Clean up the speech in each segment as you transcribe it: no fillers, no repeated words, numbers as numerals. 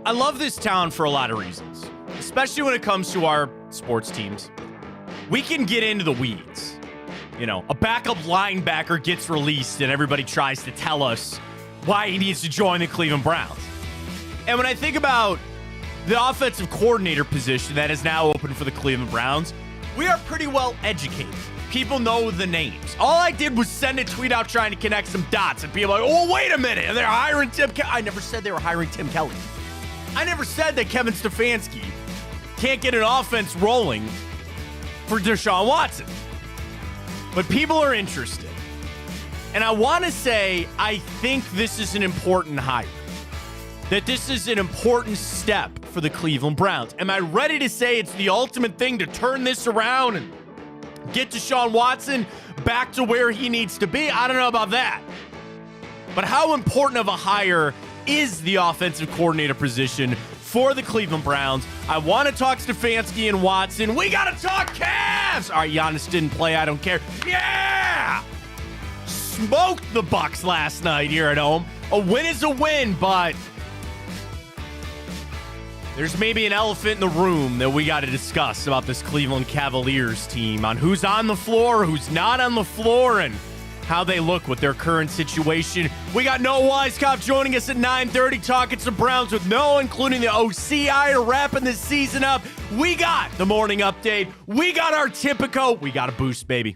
I love this town for a lot of reasons, especially when it comes to our sports teams. We can get into the weeds. You know, a backup linebacker gets released and everybody tries to tell us why he needs to join the Cleveland Browns. And when I think about the offensive coordinator position that is now open for the Cleveland Browns, we are pretty well educated. People know the names. All I did was send a tweet out trying to connect some dots, and people are like, oh, wait a minute, and they're hiring Tim Kelly. I never said they were hiring Tim Kelly. I never said that Kevin Stefanski can't get an offense rolling for Deshaun Watson. But people are interested. And I want to say I think this is an important hire. That this is an important step for the Cleveland Browns. Am I ready to say it's the ultimate thing to turn this around and get Deshaun Watson back to where he needs to be? I don't know about that. But how important of a hire is the offensive coordinator position for the Cleveland Browns? I want to talk Stefanski and Watson. We got to talk Cavs. All right, Giannis didn't play. I don't care. Yeah! Smoked the Bucks last night here at home. A win is a win, but there's maybe an elephant in the room that we got to discuss about this Cleveland Cavaliers team on who's on the floor, who's not on the floor, and how they look with their current situation. We got Noah Weisskopf joining us at 9:30, talking some Browns with Noah, including the OC hire, wrapping this season up. We got the morning update. We got our Typico. We got a boost, baby.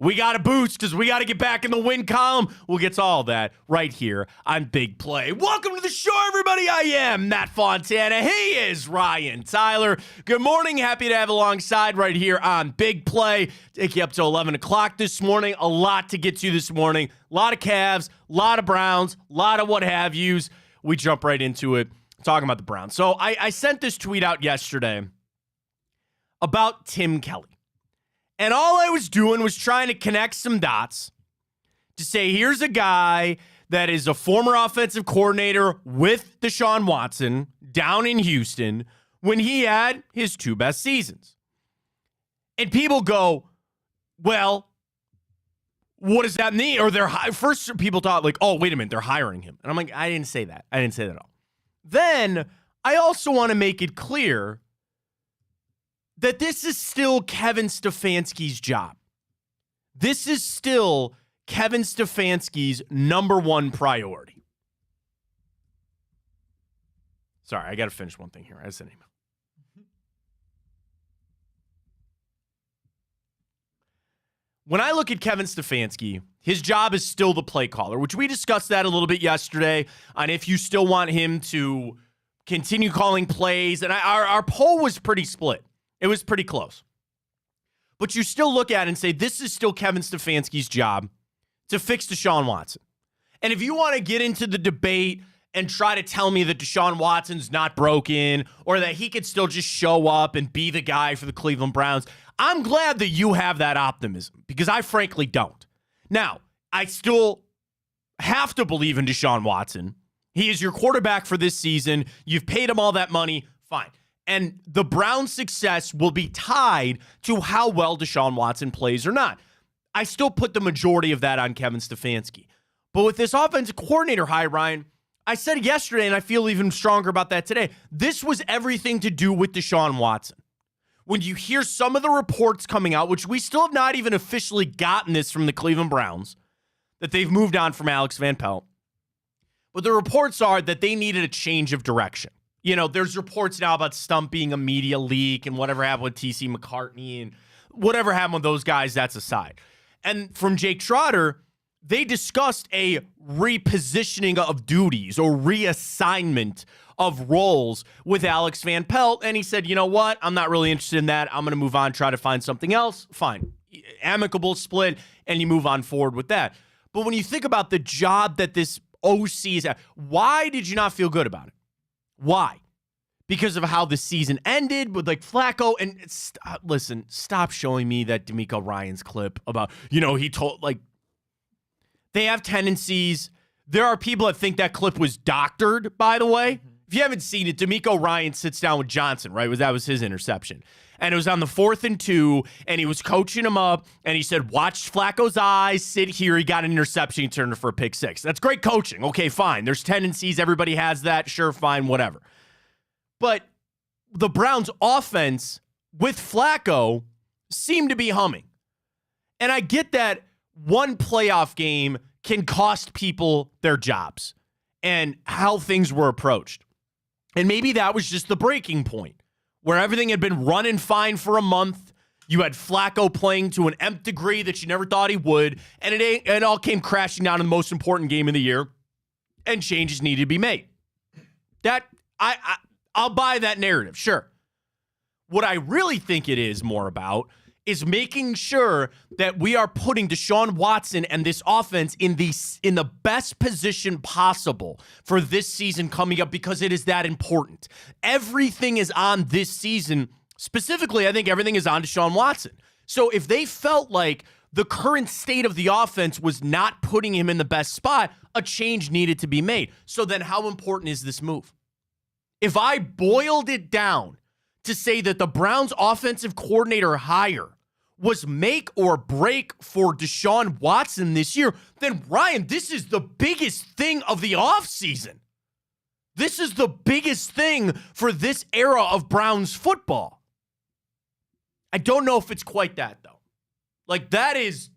We got a boost because we got to get back in the win column. We'll get to all that right here on Big Play. Welcome to the show, everybody. I am Matt Fontana. He is Ryan Tyler. Good morning. Happy to have alongside right here on Big Play. Take you up to 11 o'clock this morning. A lot to get to this morning. A lot of Cavs, a lot of Browns, a lot of what have yous. We jump right into it, talking about the Browns. So I sent this tweet out yesterday about Tim Kelly. And all I was doing was trying to connect some dots to say, here's a guy that is a former offensive coordinator with Deshaun Watson down in Houston when he had his two best seasons. And people go, well, what does that mean? Or first people thought like, oh, wait a minute, they're hiring him. And I'm like, I didn't say that. I didn't say that at all. Then I also want to make it clear that this is still Kevin Stefanski's job. This is still Kevin Stefanski's number one priority. Sorry, I got to finish one thing here. I sent an email. When I look at Kevin Stefanski, his job is still the play caller, which we discussed that a little bit yesterday on if you still want him to continue calling plays. And our poll was pretty split. It was pretty close. But you still look at it and say, this is still Kevin Stefanski's job to fix Deshaun Watson. And if you want to get into the debate and try to tell me that Deshaun Watson's not broken or that he could still just show up and be the guy for the Cleveland Browns, I'm glad that you have that optimism because I frankly don't. Now, I still have to believe in Deshaun Watson. He is your quarterback for this season. You've paid him all that money. Fine. And the Browns' success will be tied to how well Deshaun Watson plays or not. I still put the majority of that on Kevin Stefanski. But with this offensive coordinator hire, Ryan, I said yesterday, and I feel even stronger about that today, this was everything to do with Deshaun Watson. When you hear some of the reports coming out, which we still have not even officially gotten this from the Cleveland Browns, that they've moved on from Alex Van Pelt. But the reports are that they needed a change of direction. You know, there's reports now about Stump being a media leak and whatever happened with T.C. McCartney and whatever happened with those guys, that's aside. And from Jake Trotter, they discussed a repositioning of duties or reassignment of roles with Alex Van Pelt. And he said, you know what? I'm not really interested in that. I'm going to move on, try to find something else. Fine. Amicable split, and you move on forward with that. But when you think about the job that this OC is at, why did you not feel good about it? Why? Because of how the season ended with like Flacco. And listen, stop showing me that D'Amico Ryans clip about, he told, like, they have tendencies. There are people that think that clip was doctored, by the way. If you haven't seen it, D'Amico Ryans sits down with Johnson, right? That was his interception. And it was on the 4th and 2, and he was coaching him up, and he said, watch Flacco's eyes, sit here. He got an interception, he turned it for a pick 6. That's great coaching. Okay, fine. There's tendencies. Everybody has that. Sure, fine, whatever. But the Browns' offense with Flacco seemed to be humming. And I get that one playoff game can cost people their jobs and how things were approached. And maybe that was just the breaking point where everything had been running fine for a month. You had Flacco playing to an nth degree that you never thought he would. And it all came crashing down in the most important game of the year. And changes needed to be made. That I'll buy that narrative, sure. What I really think it is more about is making sure that we are putting Deshaun Watson and this offense in the best position possible for this season coming up, because it is that important. Everything is on this season. Specifically, I think everything is on Deshaun Watson. So if they felt like the current state of the offense was not putting him in the best spot, a change needed to be made. So then how important is this move? If I boiled it down to say that the Browns offensive coordinator hire was make or break for Deshaun Watson this year, then Ryan, this is the biggest thing of the offseason. This is the biggest thing for this era of Browns football. I don't know if it's quite that, though. Like, that is,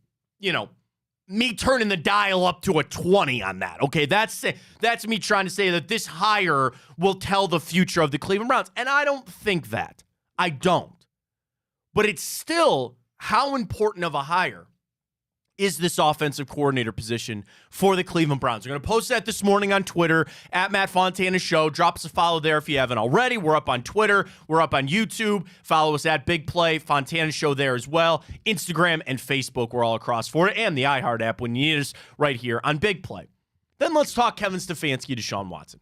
me turning the dial up to a 20 on that. Okay, that's me trying to say that this hire will tell the future of the Cleveland Browns. And I don't think that. I don't. But it's still, how important of a hire is this offensive coordinator position for the Cleveland Browns? We're going to post that this morning on Twitter, at Matt Fontana Show. Drop us a follow there if you haven't already. We're up on Twitter. We're up on YouTube. Follow us at Big Play, Fontana Show there as well. Instagram and Facebook, we're all across for it, and the iHeart app when you need us right here on Big Play. Then let's talk Kevin Stefanski, Deshaun Watson.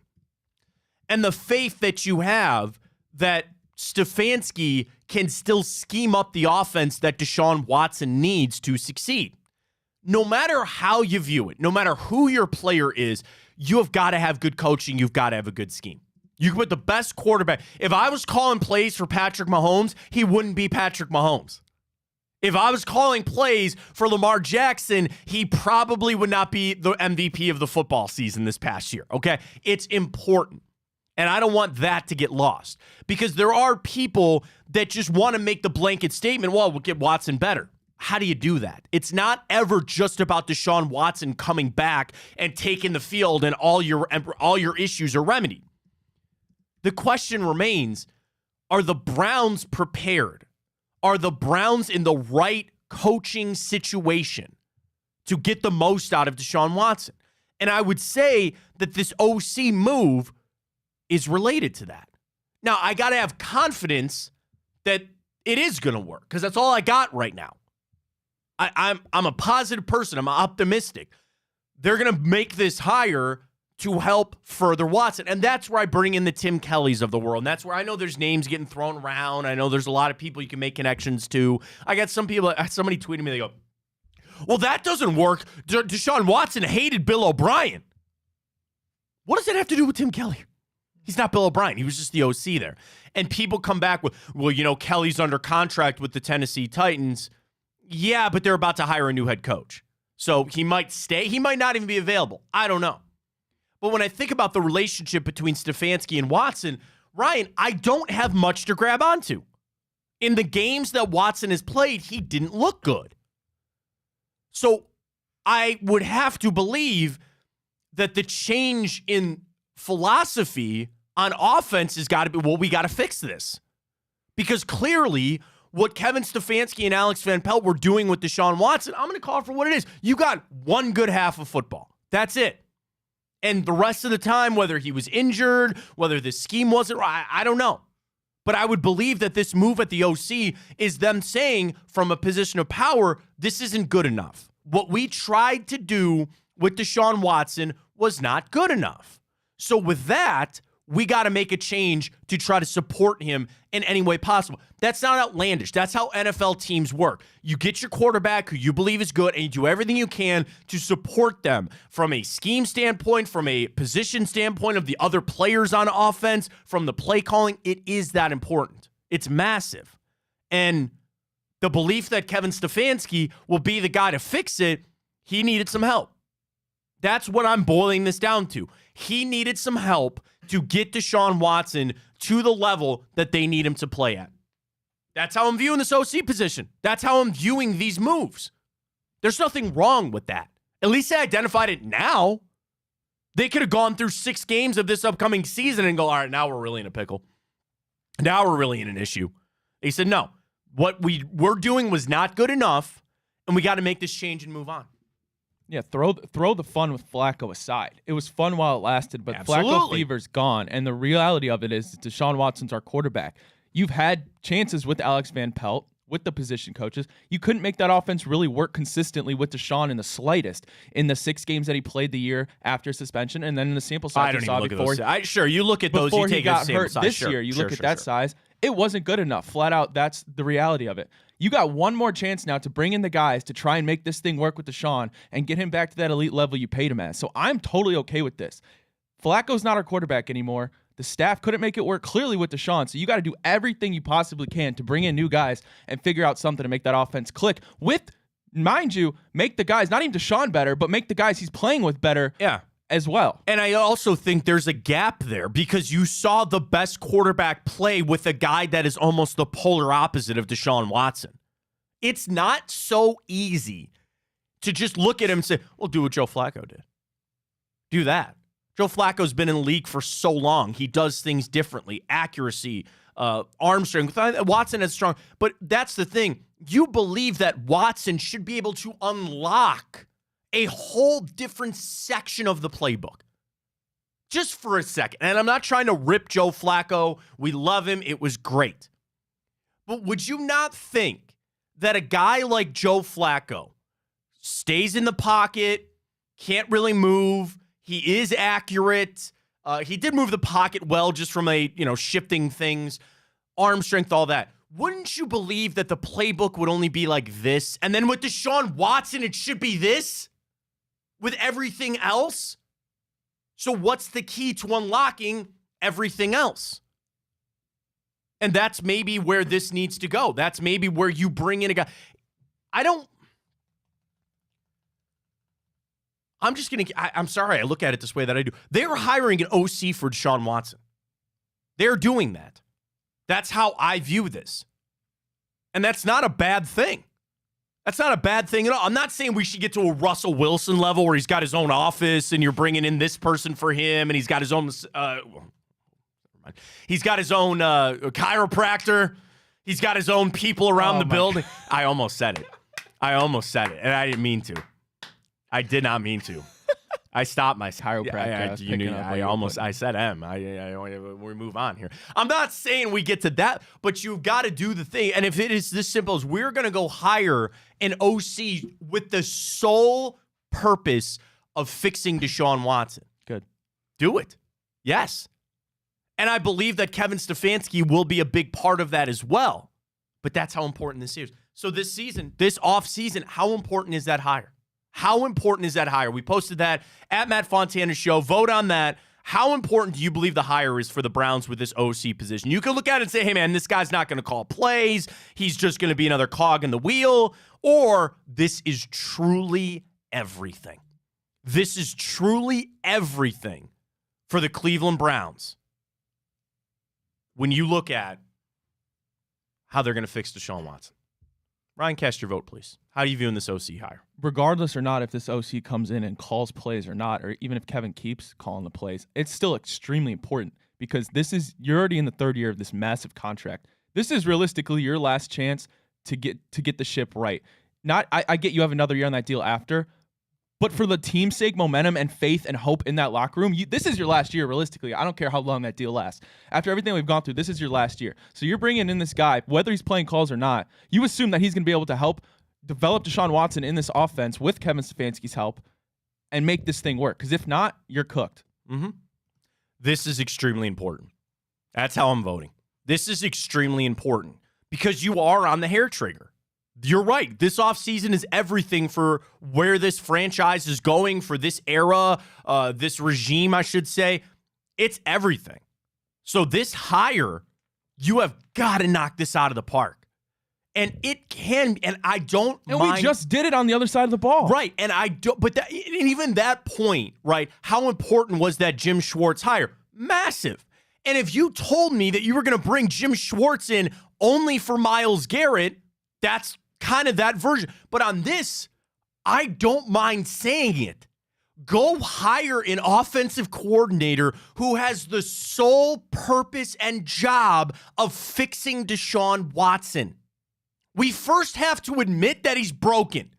And the faith that you have that Stefanski can still scheme up the offense that Deshaun Watson needs to succeed. No matter how you view it, no matter who your player is, you have got to have good coaching. You've got to have a good scheme. You can put the best quarterback. If I was calling plays for Patrick Mahomes, he wouldn't be Patrick Mahomes. If I was calling plays for Lamar Jackson, he probably would not be the MVP of the football season this past year. Okay? It's important. And I don't want that to get lost, because there are people that just want to make the blanket statement, well, we'll get Watson better. How do you do that? It's not ever just about Deshaun Watson coming back and taking the field and all your issues are remedied. The question remains, are the Browns prepared? Are the Browns in the right coaching situation to get the most out of Deshaun Watson? And I would say that this OC move is related to that. Now, I got to have confidence that it is going to work, because that's all I got right now. I'm a positive person. I'm optimistic. They're going to make this hire to help further Watson. And that's where I bring in the Tim Kellys of the world. And that's where I know there's names getting thrown around. I know there's a lot of people you can make connections to. I got some people, somebody tweeted me, they go, well, that doesn't work. Deshaun Watson hated Bill O'Brien. What does that have to do with Tim Kelly? He's not Bill O'Brien. He was just the OC there. And people come back with, well, Kelly's under contract with the Tennessee Titans. Yeah, but they're about to hire a new head coach. So he might stay. He might not even be available. I don't know. But when I think about the relationship between Stefanski and Watson, Ryan, I don't have much to grab onto. In the games that Watson has played, he didn't look good. So I would have to believe that the change in philosophy on offense has got to be, well, we got to fix this. Because clearly, what Kevin Stefanski and Alex Van Pelt were doing with Deshaun Watson, I'm going to call it for what it is. You got one good half of football. That's it. And the rest of the time, whether he was injured, whether the scheme wasn't right, I don't know. But I would believe that this move at the OC is them saying from a position of power, this isn't good enough. What we tried to do with Deshaun Watson was not good enough. So with that, we got to make a change to try to support him in any way possible. That's not outlandish. That's how NFL teams work. You get your quarterback who you believe is good, and you do everything you can to support them from a scheme standpoint, from a position standpoint of the other players on offense, from the play calling. It is that important. It's massive. And the belief that Kevin Stefanski will be the guy to fix it, he needed some help. That's what I'm boiling this down to. He needed some help to get Deshaun Watson to the level that they need him to play at. That's how I'm viewing this OC position. That's how I'm viewing these moves. There's nothing wrong with that. At least they identified it now. They could have gone through 6 games of this upcoming season and go, all right, now we're really in a pickle. Now we're really in an issue. They said, no, what we were doing was not good enough, and we got to make this change and move on. Yeah, throw the fun with Flacco aside. It was fun while it lasted, but Absolutely. Flacco fever's gone. And the reality of it is Deshaun Watson's our quarterback. You've had chances with Alex Van Pelt, with the position coaches. You couldn't make that offense really work consistently with Deshaun in the slightest in the 6 games that he played the year after suspension, and then in the sample size you saw before. Sure, you look at those. Before you he take got a sample hurt size. this year, you look at that size. It wasn't good enough. Flat out, that's the reality of it. You got one more chance now to bring in the guys to try and make this thing work with Deshaun and get him back to that elite level you paid him at. So I'm totally okay with this. Flacco's not our quarterback anymore. The staff couldn't make it work clearly with Deshaun, so you got to do everything you possibly can to bring in new guys and figure out something to make that offense click with, mind you, make the guys, not even Deshaun better, but make the guys he's playing with better as well. And I also think there's a gap there because you saw the best quarterback play with a guy that is almost the polar opposite of Deshaun Watson. It's not so easy to just look at him and say, well, do what Joe Flacco did. Do that. Joe Flacco's been in the league for so long. He does things differently. Accuracy, arm strength. Watson is strong. But that's the thing. You believe that Watson should be able to unlock a whole different section of the playbook. Just for a second. And I'm not trying to rip Joe Flacco. We love him. It was great. But would you not think that a guy like Joe Flacco stays in the pocket, can't really move, he is accurate. He did move the pocket well just from shifting things, arm strength, all that. Wouldn't you believe that the playbook would only be like this? And then with Deshaun Watson, it should be this? With everything else? So what's the key to unlocking everything else? And that's maybe where this needs to go. That's maybe where you bring in a guy. I'm sorry I look at it this way that I do. They're hiring an OC for Deshaun Watson. They're doing that. That's how I view this. And that's not a bad thing. That's not a bad thing at all. I'm not saying we should get to a Russell Wilson level where he's got his own office and you're bringing in this person for him and he's got his own chiropractor. He's got his own people around the building. I almost said it. And I didn't mean to. I did not mean to. I stopped myself. I said M. We move on here. I'm not saying we get to that, but you've got to do the thing. And if it is this simple as we're going to go hire an OC with the sole purpose of fixing Deshaun Watson. Good. Do it. Yes. And I believe that Kevin Stefanski will be a big part of that as well. But that's how important this is. So this season, this offseason, how important is that hire? How important is that hire? We posted that at Matt Fontana's show. Vote on that. How important do you believe the hire is for the Browns with this OC position? You can look at it and say, hey, man, this guy's not going to call plays. He's just going to be another cog in the wheel. Or this is truly everything. This is truly everything for the Cleveland Browns when you look at how they're going to fix Deshaun Watson. Ryan, cast your vote, please. How are you viewing this OC hire? Regardless or not if this OC comes in and calls plays or not, or even if Kevin keeps calling the plays, it's still extremely important because you're already in the 3rd year of this massive contract. This is realistically your last chance to get the ship right. I get you have another year on that deal after, but for the team's sake, momentum and faith and hope in that locker room, this is your last year realistically. I don't care how long that deal lasts. After everything we've gone through, this is your last year. So you're bringing in this guy, whether he's playing calls or not, you assume that he's going to be able to help develop Deshaun Watson in this offense with Kevin Stefanski's help and make this thing work. Because if not, you're cooked. Mm-hmm. This is extremely important. That's how I'm voting. This is extremely important because you are on the hair trigger. You're right. This offseason is everything for where this franchise is going, for this era, this regime, I should say. It's everything. So this hire, you have got to knock this out of the park. And it can, and I don't And mind. we just did it on the other side of the ball. Right, and I don't, but that, and even that point, right, how important was that Jim Schwartz hire? Massive. And if you told me that you were going to bring Jim Schwartz in only for Myles Garrett, that's kind of that version. But on this, I don't mind saying it. Go hire an offensive coordinator who has the sole purpose and job of fixing Deshaun Watson. We first have to admit that he's broken.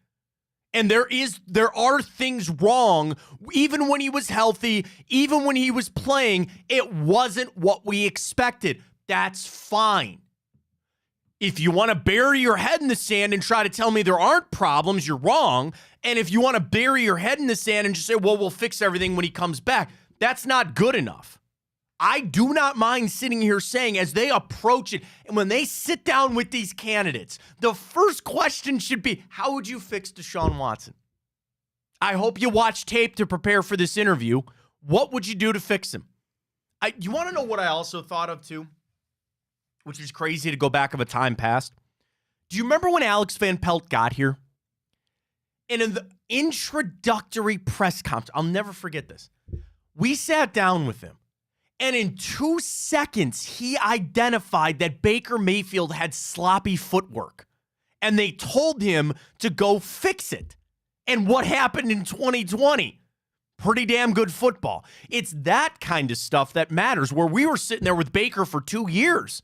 And there are things wrong. Even when he was healthy, even when he was playing, it wasn't what we expected. That's fine. If you want to bury your head in the sand and try to tell me there aren't problems, you're wrong. And if you want to bury your head in the sand and just say, well, we'll fix everything when he comes back, that's not good enough. I do not mind sitting here saying as they approach it, and when they sit down with these candidates, the first question should be, how would you fix Deshaun Watson? I hope you watch tape to prepare for this interview. What would you do to fix him? You want to know what I also thought of too? Which is crazy to go back of a time past. Do you remember when Alex Van Pelt got here? And in the introductory press conference, I'll never forget this. We sat down with him, and in 2 seconds, he identified that Baker Mayfield had sloppy footwork, and they told him to go fix it. And what happened in 2020? Pretty damn good football. It's that kind of stuff that matters, where we were sitting there with Baker for 2 years.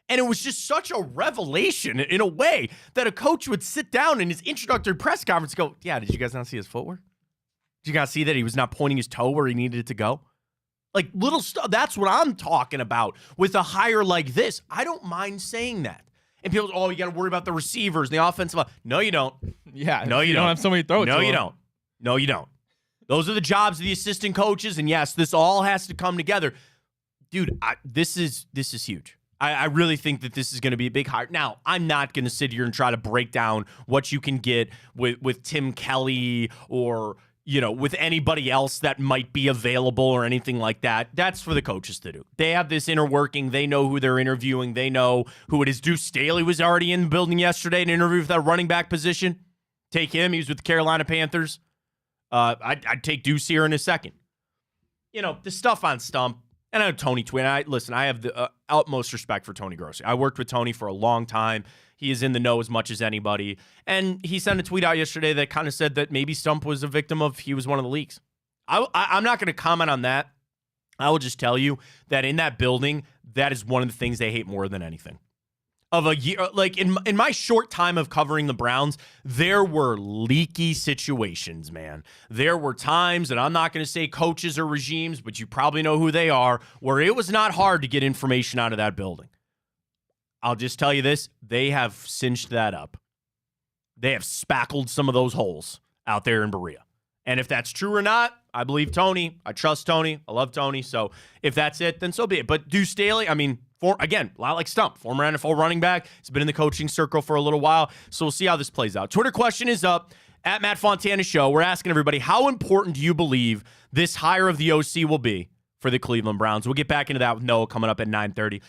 And it was just such a revelation in a way that a coach would sit down in his introductory press conference and go, yeah, did you guys not see his footwork? Did you guys see that he was not pointing his toe where he needed it to go? Like little stuff. That's what I'm talking about with a hire like this. I don't mind saying that. And people, oh, you got to worry about the receivers, the offensive. No, you don't. Yeah. No, you don't have somebody to throw it to. No, you don't. No, you don't. Those are the jobs of the assistant coaches. And yes, this all has to come together. Dude, this is huge. I really think that this is going to be a big hire. Now, I'm not going to sit here and try to break down what you can get with Tim Kelly or, with anybody else that might be available or anything like that. That's for the coaches to do. They have this inner working. They know who they're interviewing. They know who it is. Duce Staley was already in the building yesterday in an interview for that running back position. Take him. He was with the Carolina Panthers. I'd take Duce here in a second. The stuff on Stump. And I know Tony Twin. I have the utmost respect for Tony Grossi. I worked with Tony for a long time. He is in the know as much as anybody. And he sent a tweet out yesterday that kind of said that maybe Stump was a victim of he was one of the leaks. I'm not going to comment on that. I will just tell you that in that building, that is one of the things they hate more than anything. Of a year, like in my short time of covering the Browns, there were leaky situations, man. There were times, and I'm not going to say coaches or regimes, but you probably know who they are, where it was not hard to get information out of that building. I'll just tell you this, they have cinched that up. They have spackled some of those holes out there in Berea. And if that's true or not, I believe Tony. I trust Tony. I love Tony. So if that's it, then so be it. But Duce Staley, again, a lot like Stump, former NFL running back. He's been in the coaching circle for a little while. So we'll see how this plays out. Twitter question is up at Matt Fontana Show. We're asking everybody, how important do you believe this hire of the OC will be for the Cleveland Browns? We'll get back into that with Noah coming up at 9:30.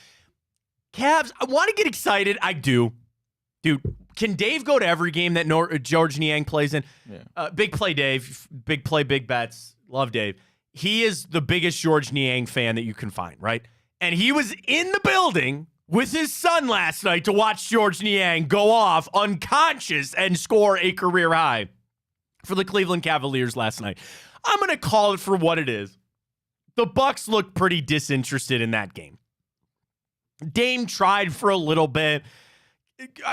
Cavs, I want to get excited. I do. Dude, can Dave go to every game that George Niang plays in? Yeah. Big play, Dave. Big play, big bets. Love Dave. He is the biggest George Niang fan that you can find, right? And he was in the building with his son last night to watch George Niang go off unconscious and score a career high for the Cleveland Cavaliers last night. I'm going to call it for what it is. The Bucks looked pretty disinterested in that game. Dame tried for a little bit.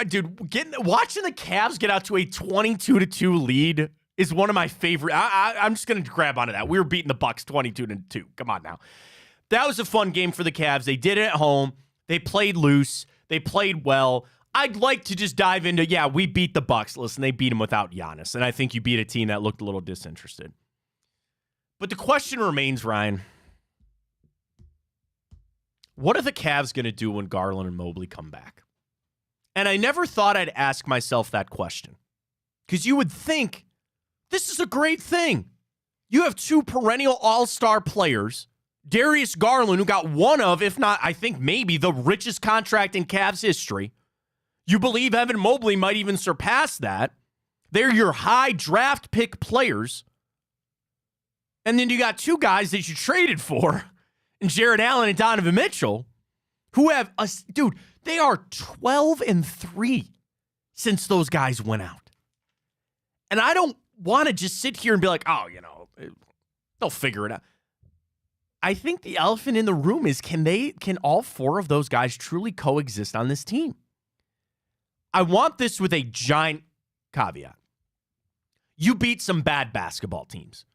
Dude, watching the Cavs get out to a 22-2 lead is one of my favorite. I'm just going to grab onto that. We were beating the Bucks 22-2. Come on now. That was a fun game for the Cavs. They did it at home. They played loose. They played well. I'd like to just dive into, we beat the Bucks. Listen, they beat them without Giannis, and I think you beat a team that looked a little disinterested. But the question remains, Ryan, what are the Cavs going to do when Garland and Mobley come back? And I never thought I'd ask myself that question, because you would think this is a great thing. You have two perennial all-star players, Darius Garland, who got one of, if not, I think maybe the richest contract in Cavs history. You believe Evan Mobley might even surpass that. They're your high draft pick players. And then you got two guys that you traded for, and Jared Allen and Donovan Mitchell, who have they are 12-3 since those guys went out. And I don't want to just sit here and be like, oh, they'll figure it out. I think the elephant in the room is can all four of those guys truly coexist on this team? I want this with a giant caveat. You beat some bad basketball teams.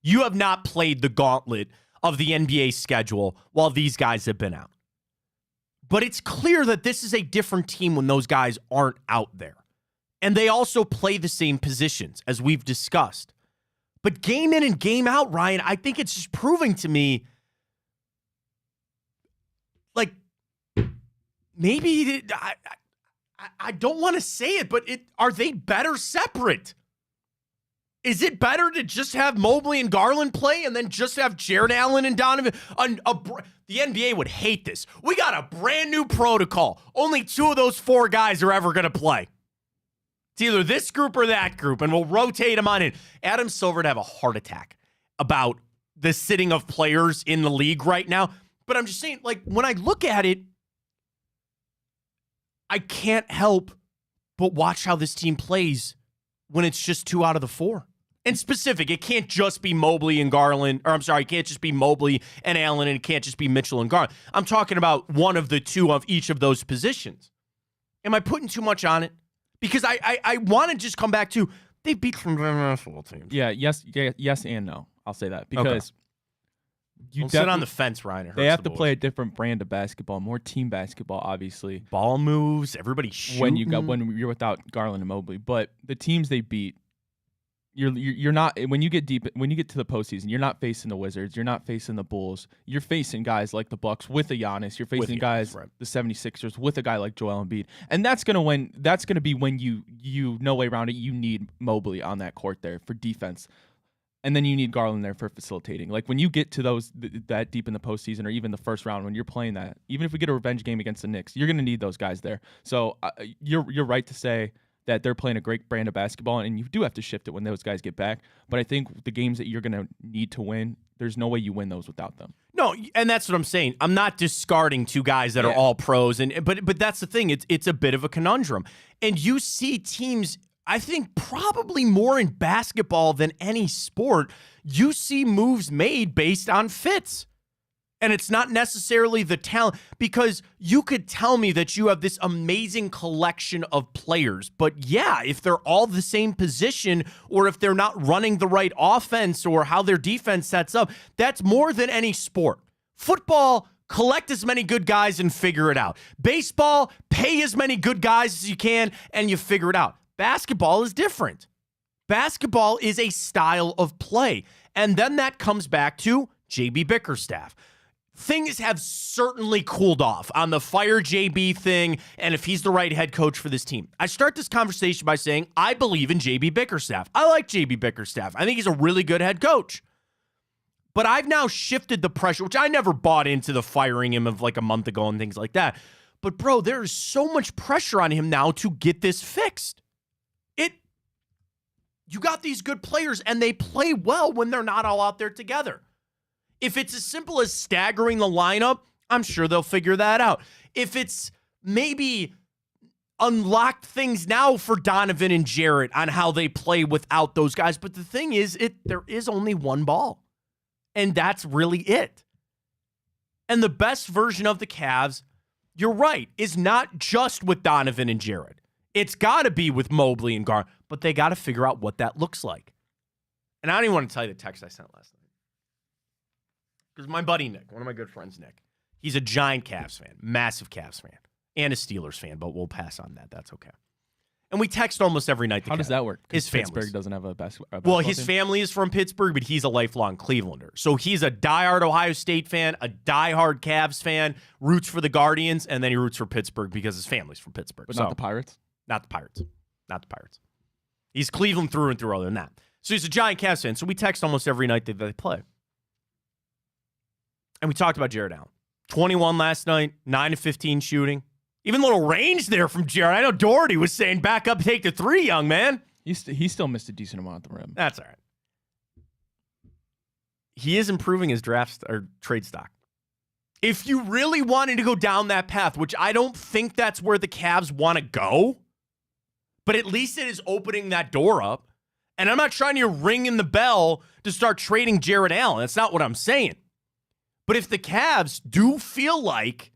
You have not played the gauntlet of the NBA schedule while these guys have been out. But it's clear that this is a different team when those guys aren't out there. And they also play the same positions, as we've discussed. But game in and game out, Ryan, I think it's just proving to me, like, maybe I don't want to say it, but are they better separate? Is it better to just have Mobley and Garland play and then just have Jared Allen and Donovan? The NBA would hate this. We got a brand new protocol. Only two of those four guys are ever going to play. It's either this group or that group, and we'll rotate them on in. Adam Silver would have a heart attack about the sitting of players in the league right now. But I'm just saying, like, when I look at it, I can't help but watch how this team plays when it's just two out of the four. And specific, it can't just be Mobley and Garland, or I'm sorry, it can't just be Mobley and Allen, and it can't just be Mitchell and Garland. I'm talking about one of the two of each of those positions. Am I putting too much on it? Because I want to just come back to, they beat some basketball teams. Yeah, yes and no. I'll say that. Because you sit on the fence, Ryan. They have to play a different brand of basketball, more team basketball, obviously. Ball moves, everybody shooting. When you're without Garland and Mobley. But the teams they beat, you're not, when you get to the postseason, you're not facing the Wizards, you're not facing the Bulls, you're facing guys like the Bucks with a Giannis, you're facing guys, right, the 76ers with a guy like Joel Embiid. And that's gonna be when you no way around it, you need Mobley on that court there for defense. And then you need Garland there for facilitating. Like when you get to those that deep in the postseason or even the first round, when you're playing that, even if we get a revenge game against the Knicks, you're going to need those guys there. So you're right to say that they're playing a great brand of basketball, and you do have to shift it when those guys get back. But I think the games that you're going to need to win, there's no way you win those without them. No, and that's what I'm saying. I'm not discarding two guys that are all pros, but that's the thing. It's a bit of a conundrum. And you see teams, I think probably more in basketball than any sport, you see moves made based on fits. And it's not necessarily the talent, because you could tell me that you have this amazing collection of players. But yeah, if they're all the same position, or if they're not running the right offense or how their defense sets up, that's more than any sport. Football, collect as many good guys and figure it out. Baseball, pay as many good guys as you can and you figure it out. Basketball is different. Basketball is a style of play. And then that comes back to JB Bickerstaff. Things have certainly cooled off on the fire JB thing, and if he's the right head coach for this team. I start this conversation by saying I believe in JB Bickerstaff. I like JB Bickerstaff. I think he's a really good head coach. But I've now shifted the pressure, which I never bought into the firing him of like a month ago and things like that. But bro, there is so much pressure on him now to get this fixed. You got these good players, and they play well when they're not all out there together. If it's as simple as staggering the lineup, I'm sure they'll figure that out. If it's maybe unlocked things now for Donovan and Jarrett on how they play without those guys. But the thing is, there is only one ball, and that's really it. And the best version of the Cavs, you're right, is not just with Donovan and Jarrett. It's got to be with Mobley and Garland, but they got to figure out what that looks like. And I don't even want to tell you the text I sent last night. Because my buddy Nick, one of my good friends, Nick, he's a giant Cavs fan, massive Cavs fan, and a Steelers fan, but we'll pass on that. That's okay. And we text almost every night. How does that work? His Pittsburgh doesn't have a basketball Well, his family is from Pittsburgh, but he's a lifelong Clevelander. So he's a diehard Ohio State fan, a diehard Cavs fan, roots for the Guardians, and then he roots for Pittsburgh because his family's from Pittsburgh. But not the Pirates? Not the Pirates. Not the Pirates. He's Cleveland through and through other than that. So he's a giant Cavs fan. So we text almost every night that they play. And we talked about Jared Allen. 21 last night, 9 of 15 shooting. Even a little range there from Jared. I know Doherty was saying back up, take the 3, young man. He still missed a decent amount at the rim. That's all right. He is improving his or trade stock. If you really wanted to go down that path, which I don't think that's where the Cavs want to go, but at least it is opening that door up. And I'm not trying to ring in the bell to start trading Jared Allen. That's not what I'm saying. But if the Cavs do feel like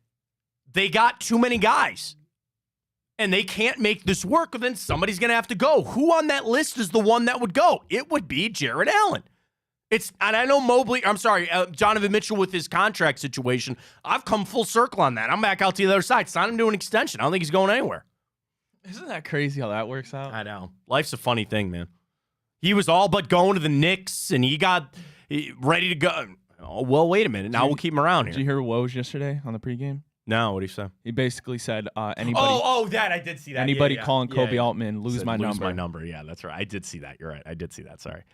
they got too many guys and they can't make this work, then somebody's going to have to go. Who on that list is the one that would go? It would be Jared Allen. And I know Donovan Mitchell with his contract situation, I've come full circle on that. I'm back out to the other side. Sign him to an extension. I don't think he's going anywhere. Isn't that crazy how that works out? I know. Life's a funny thing, man. He was all but going to the Knicks, and he got ready to go. Oh, well, wait a minute. Now we'll keep him around here. Did you hear Woj yesterday on the pregame? No, what did he say? He basically said, anybody. That I did see that. Anybody calling Kobe Altman, lose my number. Lose my number. Yeah, that's right. I did see that. You're right. I did see that. Sorry.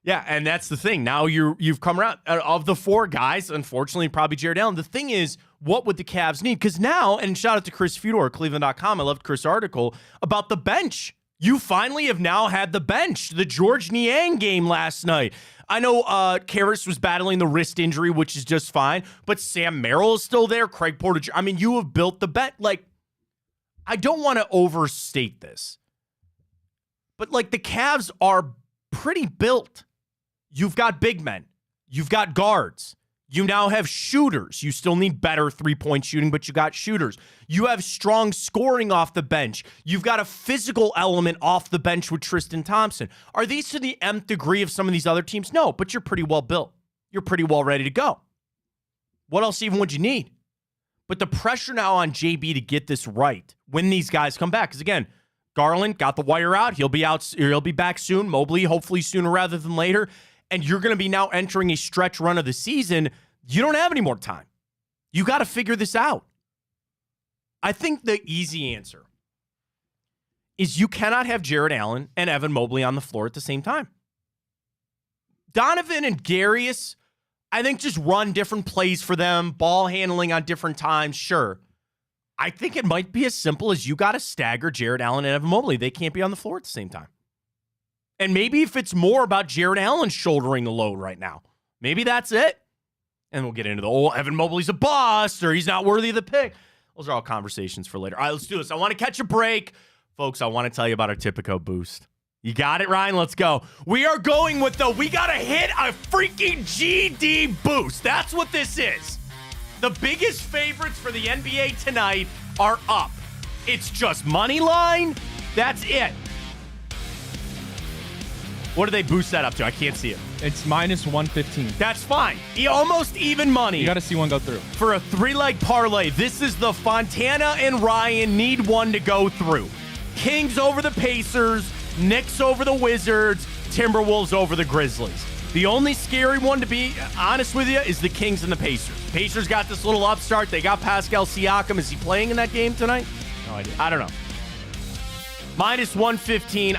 Yeah, and that's the thing. Now you've come around. Of the 4 guys, unfortunately, probably Jared Allen. The thing is, what would the Cavs need? Because now, and shout out to Chris Fedor, Cleveland.com. I loved Chris' article about the bench. You finally have now had the bench. The George Niang game last night. I know Karras was battling the wrist injury, which is just fine, but Sam Merrill is still there. Craig Porter. I mean, you have built the bench. Like, I don't want to overstate this, but like the Cavs are pretty built. You've got big men. You've got guards. You now have shooters. You still need better three-point shooting, but you got shooters. You have strong scoring off the bench. You've got a physical element off the bench with Tristan Thompson. Are these to the nth degree of some of these other teams? No, but you're pretty well built. You're pretty well ready to go. What else even would you need? But the pressure now on JB to get this right when these guys come back, because again, Garland got the wire out. He'll be out. He'll be back soon. Mobley, hopefully sooner rather than later. And you're going to be now entering a stretch run of the season. You don't have any more time. You got to figure this out. I think the easy answer is you cannot have Jared Allen and Evan Mobley on the floor at the same time. Donovan and Darius, I think, just run different plays for them, ball handling on different times, sure. I think it might be as simple as you got to stagger Jared Allen and Evan Mobley. They can't be on the floor at the same time. And maybe if it's more about Jared Allen shouldering the load right now, maybe that's it. And we'll get into the Evan Mobley's a bust or he's not worthy of the pick. Those are all conversations for later. All right, let's do this. I want to catch a break. Folks, I want to tell you about our Tipico boost. You got it, Ryan? Let's go. We are going with we got to hit a freaking GD boost. That's what this is. The biggest favorites for the NBA tonight are up. It's just money line. That's it. What do they boost that up to? I can't see it. It's minus 115. That's fine. Almost even money. You got to see one go through. For a 3-leg parlay, this is the Fontana and Ryan need one to go through. Kings over the Pacers, Knicks over the Wizards, Timberwolves over the Grizzlies. The only scary one, to be honest with you, is the Kings and the Pacers. Pacers got this little upstart. They got Pascal Siakam. Is he playing in that game tonight? No idea. I don't know. Minus 115.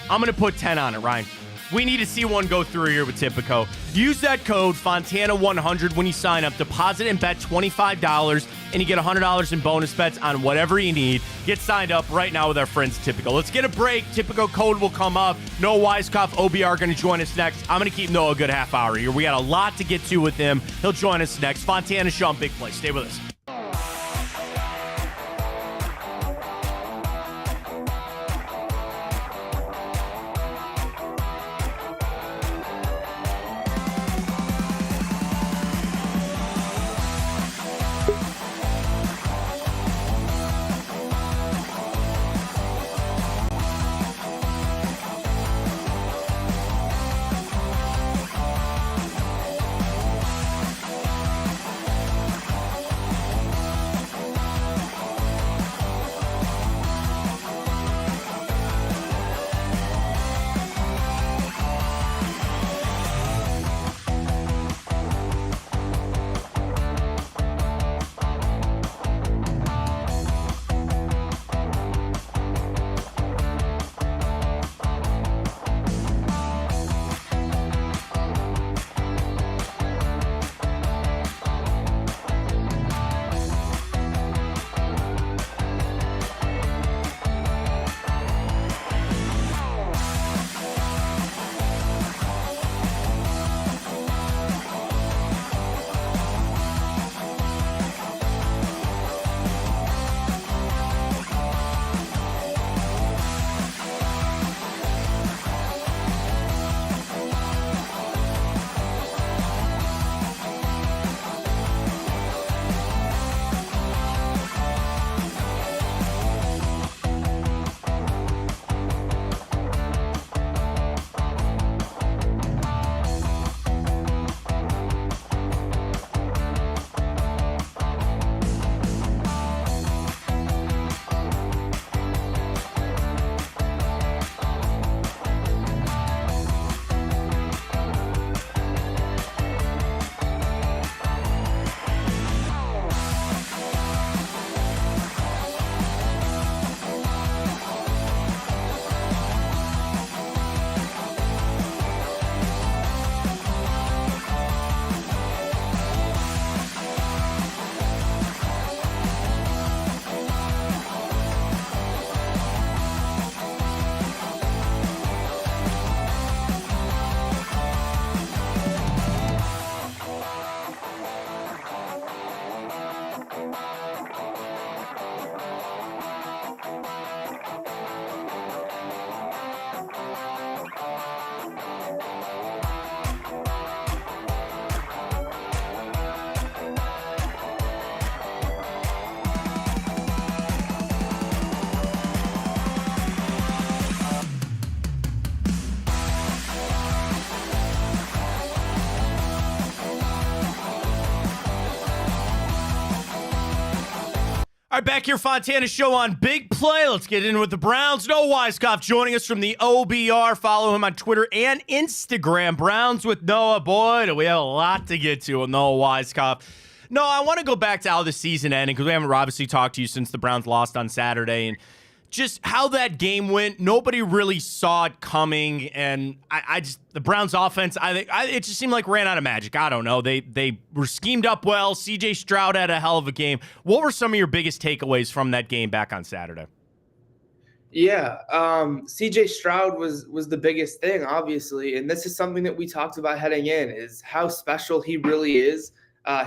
I'm going to put 10 on it, Ryan. We need to see one go through here with Tipico. Use that code Fontana100 when you sign up. Deposit and bet $25, and you get $100 in bonus bets on whatever you need. Get signed up right now with our friends at Tipico. Let's get a break. Tipico code will come up. Noah Weiskopf, OBR, going to join us next. I'm going to keep Noah a good half hour here. We got a lot to get to with him. He'll join us next. Fontana Show on Big Play. Stay with us. All right, back here, Fontana Show on Big Play. Let's get in with the Browns. Noah Weiskopf joining us from the OBR. Follow him on Twitter and Instagram. Browns with Noah. Boy, do we have a lot to get to with Noah Weiskopf. No, I want to go back to how the season ended because we haven't obviously talked to you since the Browns lost on Saturday. And just how that game went, nobody really saw it coming, and I just the Browns' offense, it just seemed like ran out of magic. I don't know. They were schemed up well. C.J. Stroud had a hell of a game. What were some of your biggest takeaways from that game back on Saturday? Yeah, C.J. Stroud was the biggest thing, obviously, and this is something that we talked about heading in, is how special he really is,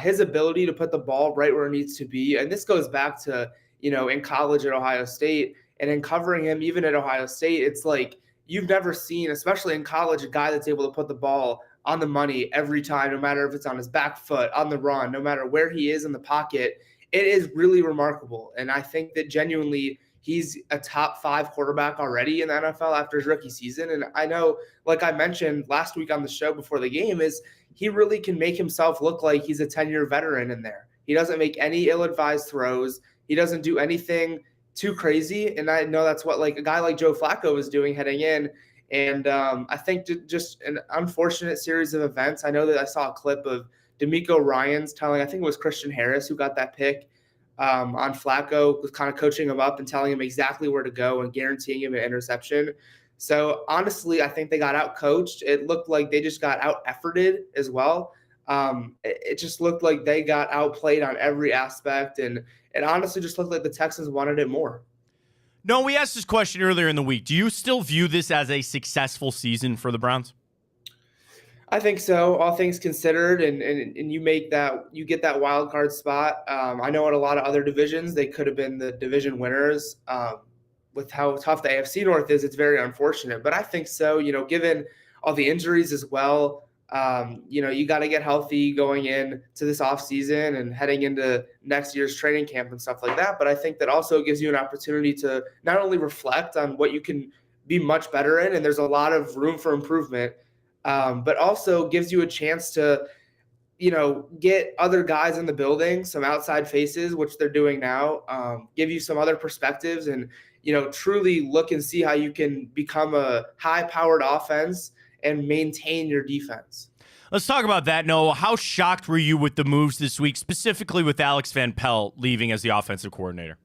his ability to put the ball right where it needs to be, and this goes back to, in college at Ohio State. And in covering him, even at Ohio State, it's like you've never seen, especially in college, a guy that's able to put the ball on the money every time, no matter if it's on his back foot, on the run, no matter where he is in the pocket. It is really remarkable. And I think that genuinely he's a top 5 quarterback already in the NFL after his rookie season. And I know, like I mentioned last week on the show before the game, is he really can make himself look like he's a 10-year veteran in there. He doesn't make any ill-advised throws. He doesn't do anything too crazy, and I know that's what like a guy like Joe Flacco was doing heading in, and I think just an unfortunate series of events. I know that I saw a clip of D'Amico Ryans telling, I think it was Christian Harris who got that pick on Flacco, was kind of coaching him up and telling him exactly where to go and guaranteeing him an interception. So honestly, I think they got out coached. It looked like they just got out efforted as well. It just looked like they got outplayed on every aspect, and it honestly just looked like the Texans wanted it more. No, we asked this question earlier in the week. Do you still view this as a successful season for the Browns? I think so, all things considered, and you get that wild card spot. I know in a lot of other divisions they could have been the division winners. With how tough the AFC North is, it's very unfortunate. But I think so, given all the injuries as well. You got to get healthy going in to this offseason and heading into next year's training camp and stuff like that. But I think that also gives you an opportunity to not only reflect on what you can be much better in, and there's a lot of room for improvement, but also gives you a chance to, get other guys in the building, some outside faces, which they're doing now, give you some other perspectives and, truly look and see how you can become a high-powered offense and maintain your defense. Let's talk about that, Noah. How shocked were you with the moves this week, specifically with Alex Van Pelt leaving as the offensive coordinator?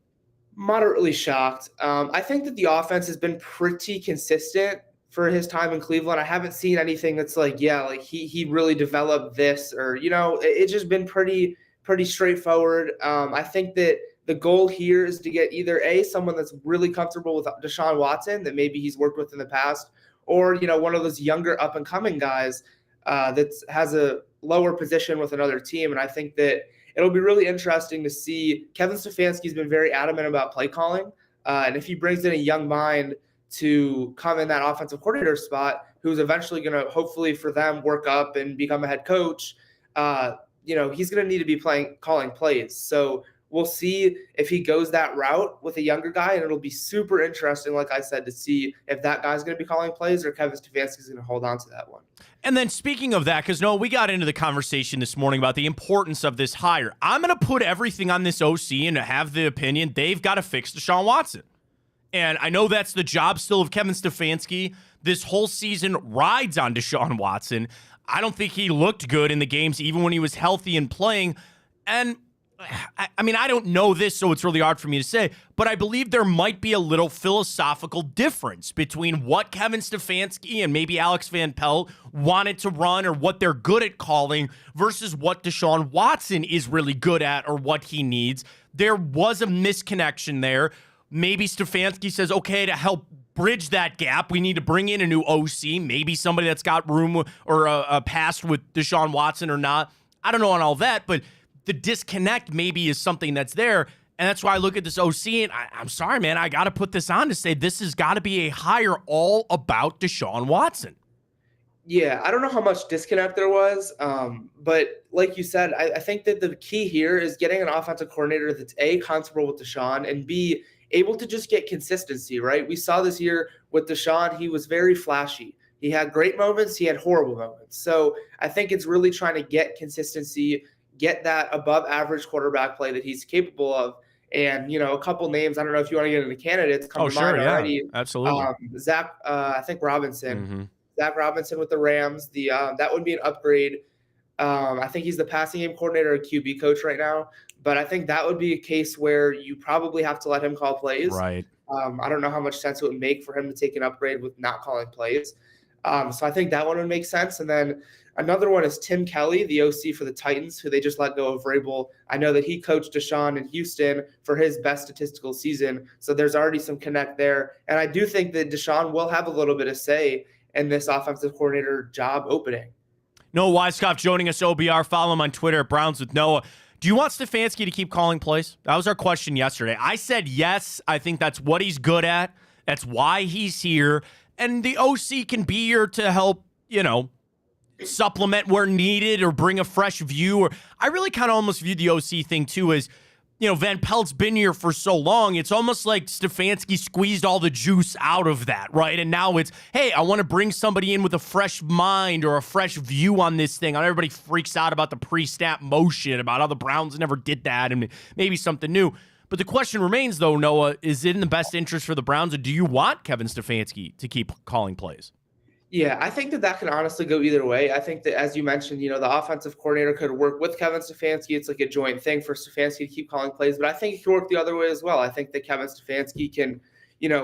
Moderately shocked. I think that the offense has been pretty consistent for his time in Cleveland. I haven't seen anything that's like he really developed this, or, it's just been pretty straightforward. I think that the goal here is to get either someone that's really comfortable with Deshaun Watson that maybe he's worked with in the past, or, one of those younger up-and-coming guys that has a lower position with another team. And I think that it'll be really interesting to see. Kevin Stefanski's been very adamant about play calling. And if he brings in a young mind to come in that offensive coordinator spot, who's eventually going to, hopefully for them, work up and become a head coach, he's going to need to be calling plays. So we'll see if he goes that route with a younger guy, and it'll be super interesting, like I said, to see if that guy's going to be calling plays or Kevin Stefanski's going to hold on to that one. And then speaking of that, because, Noah, we got into the conversation this morning about the importance of this hire. I'm going to put everything on this OC and have the opinion they've got to fix Deshaun Watson. And I know that's the job still of Kevin Stefanski. This whole season rides on Deshaun Watson. I don't think he looked good in the games, even when he was healthy and playing. And I don't know this, so it's really hard for me to say, but I believe there might be a little philosophical difference between what Kevin Stefanski and maybe Alex Van Pelt wanted to run or what they're good at calling versus what Deshaun Watson is really good at or what he needs. There was a misconnection there. Maybe Stefanski says, okay, to help bridge that gap, we need to bring in a new OC, maybe somebody that's got room or a past with Deshaun Watson or not. I don't know on all that, but the disconnect maybe is something that's there. And that's why I look at this OC and I'm sorry, man, I got to put this on to say this has got to be a hire all about Deshaun Watson. Yeah, I don't know how much disconnect there was, but like you said, I think that the key here is getting an offensive coordinator that's A, comfortable with Deshaun, and B, able to just get consistency, right? We saw this year with Deshaun. He was very flashy. He had great moments. He had horrible moments. So I think it's really trying to get consistency, get that above average quarterback play that he's capable of, And, a couple names, I don't know if you want to get into candidates, come Oh, to mind sure. Yeah, already. absolutely. I think Robinson. Mm-hmm. Zach Robinson with the Rams. That would be an upgrade. I think he's the passing game coordinator or QB coach right now. But I think that would be a case where you probably have to let him call plays. Right. I don't know how much sense it would make for him to take an upgrade with not calling plays. So I think that one would make sense. And then another one is Tim Kelly, the OC for the Titans, who they just let go of Vrabel. I know that he coached Deshaun in Houston for his best statistical season. So there's already some connect there. And I do think that Deshaun will have a little bit of say in this offensive coordinator job opening. Noah Weiskopf joining us, OBR. Follow him on Twitter at Browns with Noah. Do you want Stefanski to keep calling plays? That was our question yesterday. I said yes. I think that's what he's good at. That's why he's here. And the OC can be here to help, supplement where needed or bring a fresh view. Or I really kind of almost view the OC thing too as, Van Pelt's been here for so long. It's almost like Stefanski squeezed all the juice out of that, right? And now it's, hey, I want to bring somebody in with a fresh mind or a fresh view on this thing. Everybody freaks out about the pre-snap motion, about how the Browns never did that, and maybe something new. But the question remains, though, Noah, is it in the best interest for the Browns, or do you want Kevin Stefanski to keep calling plays? Yeah, I think that can honestly go either way. I think that, as you mentioned, the offensive coordinator could work with Kevin Stefanski. It's like a joint thing for Stefanski to keep calling plays, but I think it could work the other way as well. I think that Kevin Stefanski can,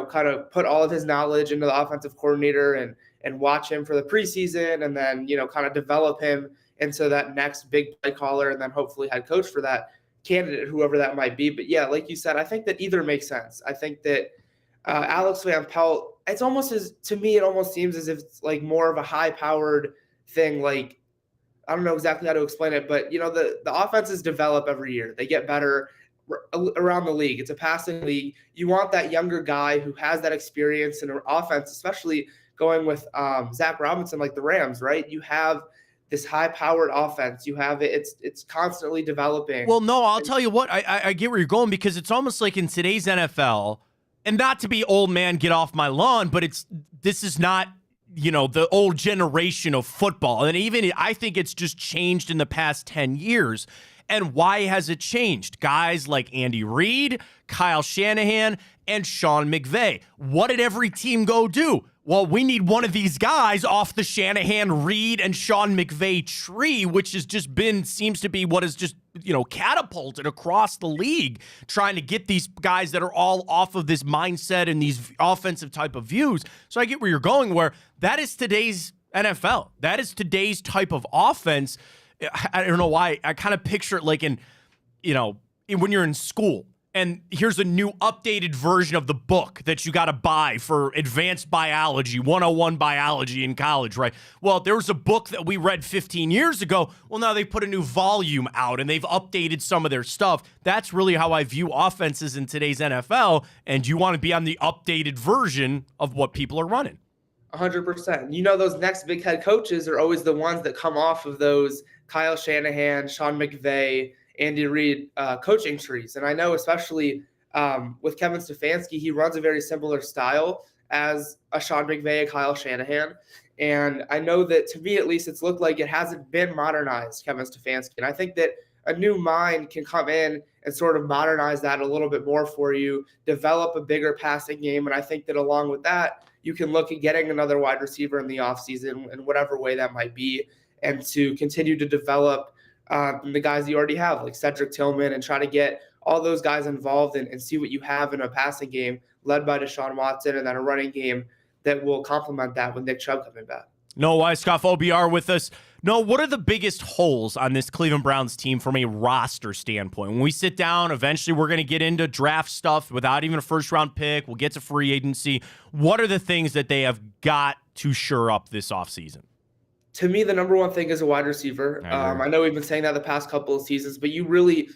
kind of put all of his knowledge into the offensive coordinator and watch him for the preseason and then, kind of develop him into that next big play caller and then hopefully head coach for that candidate, whoever that might be. But yeah, like you said, I think that either makes sense. I think that Alex Van Pelt, it almost seems as if it's like more of a high-powered thing. Like, I don't know exactly how to explain it, but the offenses develop every year. They get better around the league. It's a passing league. You want that younger guy who has that experience in an offense, especially going with Zach Robinson, like the Rams, right? You have this high-powered offense. You have it. It's constantly developing. Well, no, I'll tell you what. I get where you're going, because it's almost like in today's NFL. And not to be old man, get off my lawn, but this is not, the old generation of football. And even I think it's just changed in the past 10 years. And why has it changed? Guys like Andy Reid, Kyle Shanahan, and Sean McVay. What did every team go do? Well, we need one of these guys off the Shanahan, Reid, and Sean McVay tree, which seems to be what has just, catapulted across the league, trying to get these guys that are all off of this mindset and these offensive type of views. So I get where you're going, where that is today's NFL. That is today's type of offense. I don't know why. I kind of picture it like when you're in school. And here's a new updated version of the book that you got to buy for advanced biology, 101 biology in college, right? Well, there was a book that we read 15 years ago. Well, now they put a new volume out and they've updated some of their stuff. That's really how I view offenses in today's NFL. And you want to be on the updated version of what people are running. 100%. Those next big head coaches are always the ones that come off of those Kyle Shanahan, Sean McVay, Andy Reid coaching trees. And I know especially with Kevin Stefanski, he runs a very similar style as a Sean McVay, a Kyle Shanahan. And I know that, to me at least, it's looked like it hasn't been modernized, Kevin Stefanski. And I think that a new mind can come in and sort of modernize that a little bit more for you, develop a bigger passing game. And I think that along with that, you can look at getting another wide receiver in the offseason in whatever way that might be, and to continue to develop the guys you already have, like Cedric Tillman, and try to get all those guys involved and see what you have in a passing game led by Deshaun Watson, and then a running game that will complement that with Nick Chubb coming back. Noah Weiskopf, OBR with us. No, what are the biggest holes on this Cleveland Browns team from a roster standpoint? When we sit down, eventually we're going to get into draft stuff without even a first-round pick. We'll get to free agency. What are the things that they have got to shore up this offseason? To me, the number one thing is a wide receiver. I know we've been saying that the past couple of seasons, but you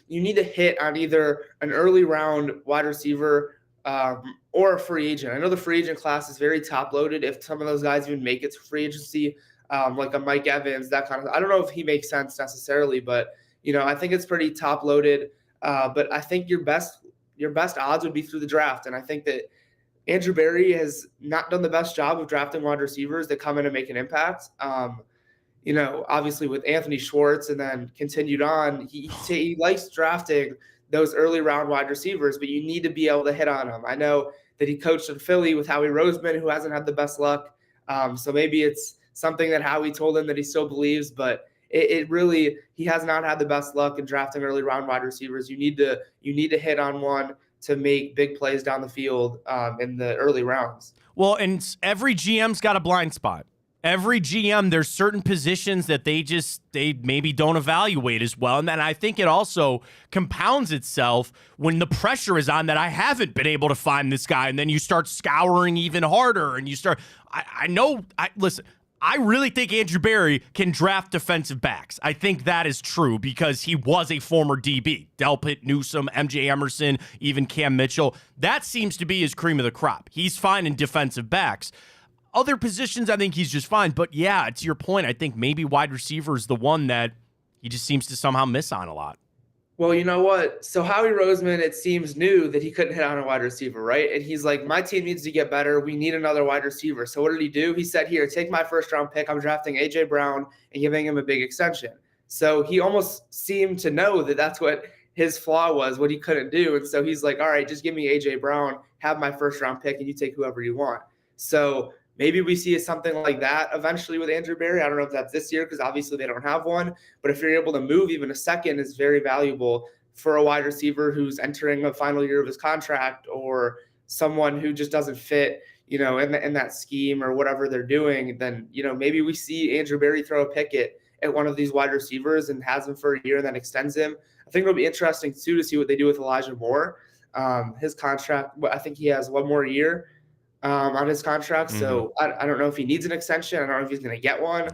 need to hit on either an early round wide receiver or a free agent. I know the free agent class is very top loaded. If some of those guys even make it to free agency, like a Mike Evans, that kind of, I don't know if he makes sense necessarily, but I think it's pretty top loaded. But I think your best odds would be through the draft. And I think that Andrew Berry has not done the best job of drafting wide receivers that come in and make an impact. Obviously with Anthony Schwartz and then continued on, he likes drafting those early round wide receivers, but you need to be able to hit on them. I know that he coached in Philly with Howie Roseman, who hasn't had the best luck. So maybe it's something that Howie told him that he still believes, but it really, he has not had the best luck in drafting early round wide receivers. You need to hit on one to make big plays down the field in the early rounds. Well, and every GM's got a blind spot. Every GM, there's certain positions that they maybe don't evaluate as well. And then I think it also compounds itself when the pressure is on that I haven't been able to find this guy. And then you start scouring even harder and you start, listen, I really think Andrew Berry can draft defensive backs. I think that is true because he was a former DB. Delpit, Newsome, MJ Emerson, even Cam Mitchell. That seems to be his cream of the crop. He's fine in defensive backs. Other positions, I think he's just fine. But yeah, to your point, I think maybe wide receiver is the one that he just seems to somehow miss on a lot. Well, you know what? So Howie Roseman, it seems, knew that he couldn't hit on a wide receiver, right? And he's like, my team needs to get better. We need another wide receiver. So what did he do? He said, here, take my first round pick. I'm drafting A.J. Brown and giving him a big extension. So he almost seemed to know that that's what his flaw was, what he couldn't do. And so he's like, all right, just give me A.J. Brown, have my first round pick, and you take whoever you want. So maybe we see something like that eventually with Andrew Berry. I don't know if that's this year because obviously they don't have one. But if you're able to move even a second is very valuable for a wide receiver who's entering the final year of his contract or someone who just doesn't fit, in that scheme or whatever they're doing. Then, maybe we see Andrew Berry throw a pick at one of these wide receivers and has him for a year and then extends him. I think it'll be interesting too to see what they do with Elijah Moore. His contract, I think he has one more year on his contract. So I don't know if he needs an extension. I don't know if he's going to get one.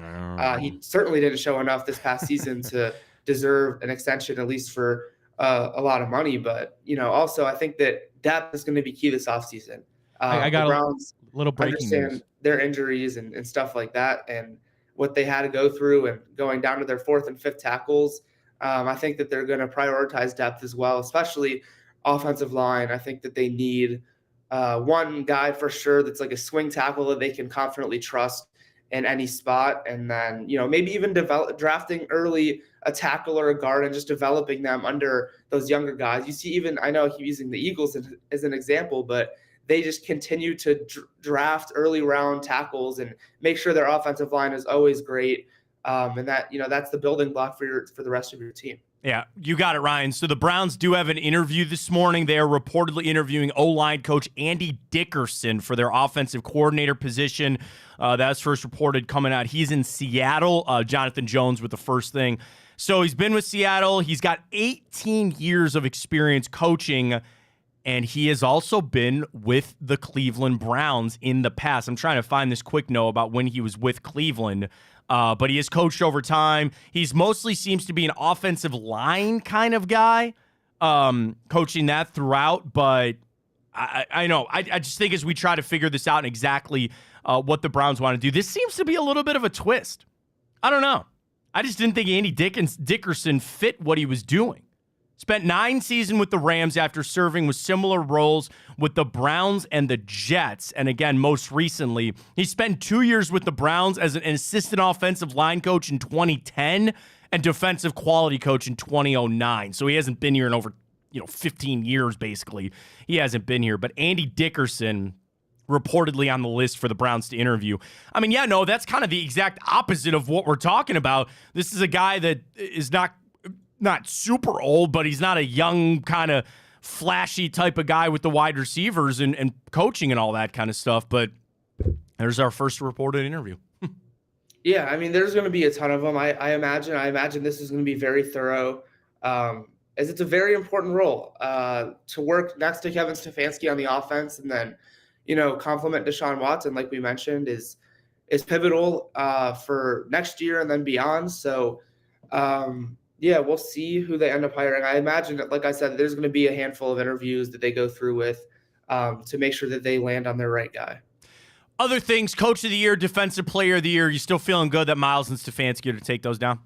He certainly didn't show enough this past season to deserve an extension, at least for a lot of money. But, also I think that depth is going to be key this offseason. I got the Browns a little breaking news. Their injuries and stuff like that and what they had to go through and going down to their fourth and fifth tackles. I think that they're going to prioritize depth as well, especially offensive line. I think that they need one guy for sure that's like a swing tackle that they can confidently trust in any spot. And then, maybe even drafting early a tackle or a guard and just developing them under those younger guys. You see, even I know I keep using the Eagles as an example, but they just continue to draft early round tackles and make sure their offensive line is always great. And that, that's the building block for the rest of your team. Yeah, you got it, Ryan. So the Browns do have an interview this morning. They are reportedly interviewing O-line coach Andy Dickerson for their offensive coordinator position. That's first reported coming out. He's in Seattle. Jonathan Jones with the first thing. So he's been with Seattle. He's got 18 years of experience coaching, and he has also been with the Cleveland Browns in the past. I'm trying to find this quick note about when he was with Cleveland. But he has coached over time. He's mostly seems to be an offensive line kind of guy, coaching that throughout. But I know. I just think as we try to figure this out and exactly what the Browns want to do, this seems to be a little bit of a twist. I don't know. I just didn't think Andy Dickerson fit what he was doing. Spent 9 seasons with the Rams after serving with similar roles with the Browns and the Jets. And again, most recently, he spent 2 years with the Browns as an assistant offensive line coach in 2010 and defensive quality coach in 2009. So he hasn't been here in over 15 years, basically. He hasn't been here. But Andy Dickerson reportedly on the list for the Browns to interview. I mean, that's kind of the exact opposite of what we're talking about. This is a guy that is not super old, but he's not a young kind of flashy type of guy with the wide receivers and coaching and all that kind of stuff. But there's our first reported interview. Yeah, I mean, there's going to be a ton of them. I imagine this is going to be very thorough, as it's a very important role to work next to Kevin Stefanski on the offense, and then complement Deshaun Watson, like we mentioned, is pivotal for next year and then beyond. So. Yeah, we'll see who they end up hiring. I imagine that, like I said, there's going to be a handful of interviews that they go through with to make sure that they land on their right guy. Other things, Coach of the Year, Defensive Player of the Year, you still feeling good that Miles and Stefanski are to take those down?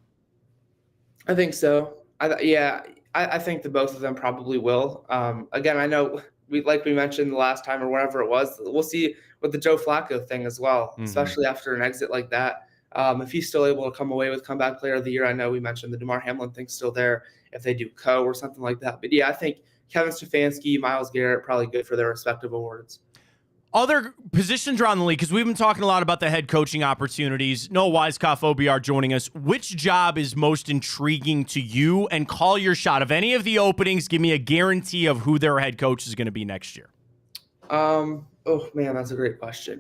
I think so. I think that both of them probably will. Again, I know we mentioned the last time or whatever it was, we'll see with the Joe Flacco thing as well, especially after an exit like that. If he's still able to come away with Comeback Player of the Year, I know we mentioned the DeMar Hamlin thing's still there. if they do co or something like that. But yeah, I think Kevin Stefanski, Myles Garrett, probably good for their respective awards. Other positions around the league, because we've been talking a lot about the head coaching opportunities. Noah Weiskopf, OBR, joining us. Which job is most intriguing to you? And call your shot. Of any of the openings, give me a guarantee of who their head coach is going to be next year. Oh, man, that's a great question.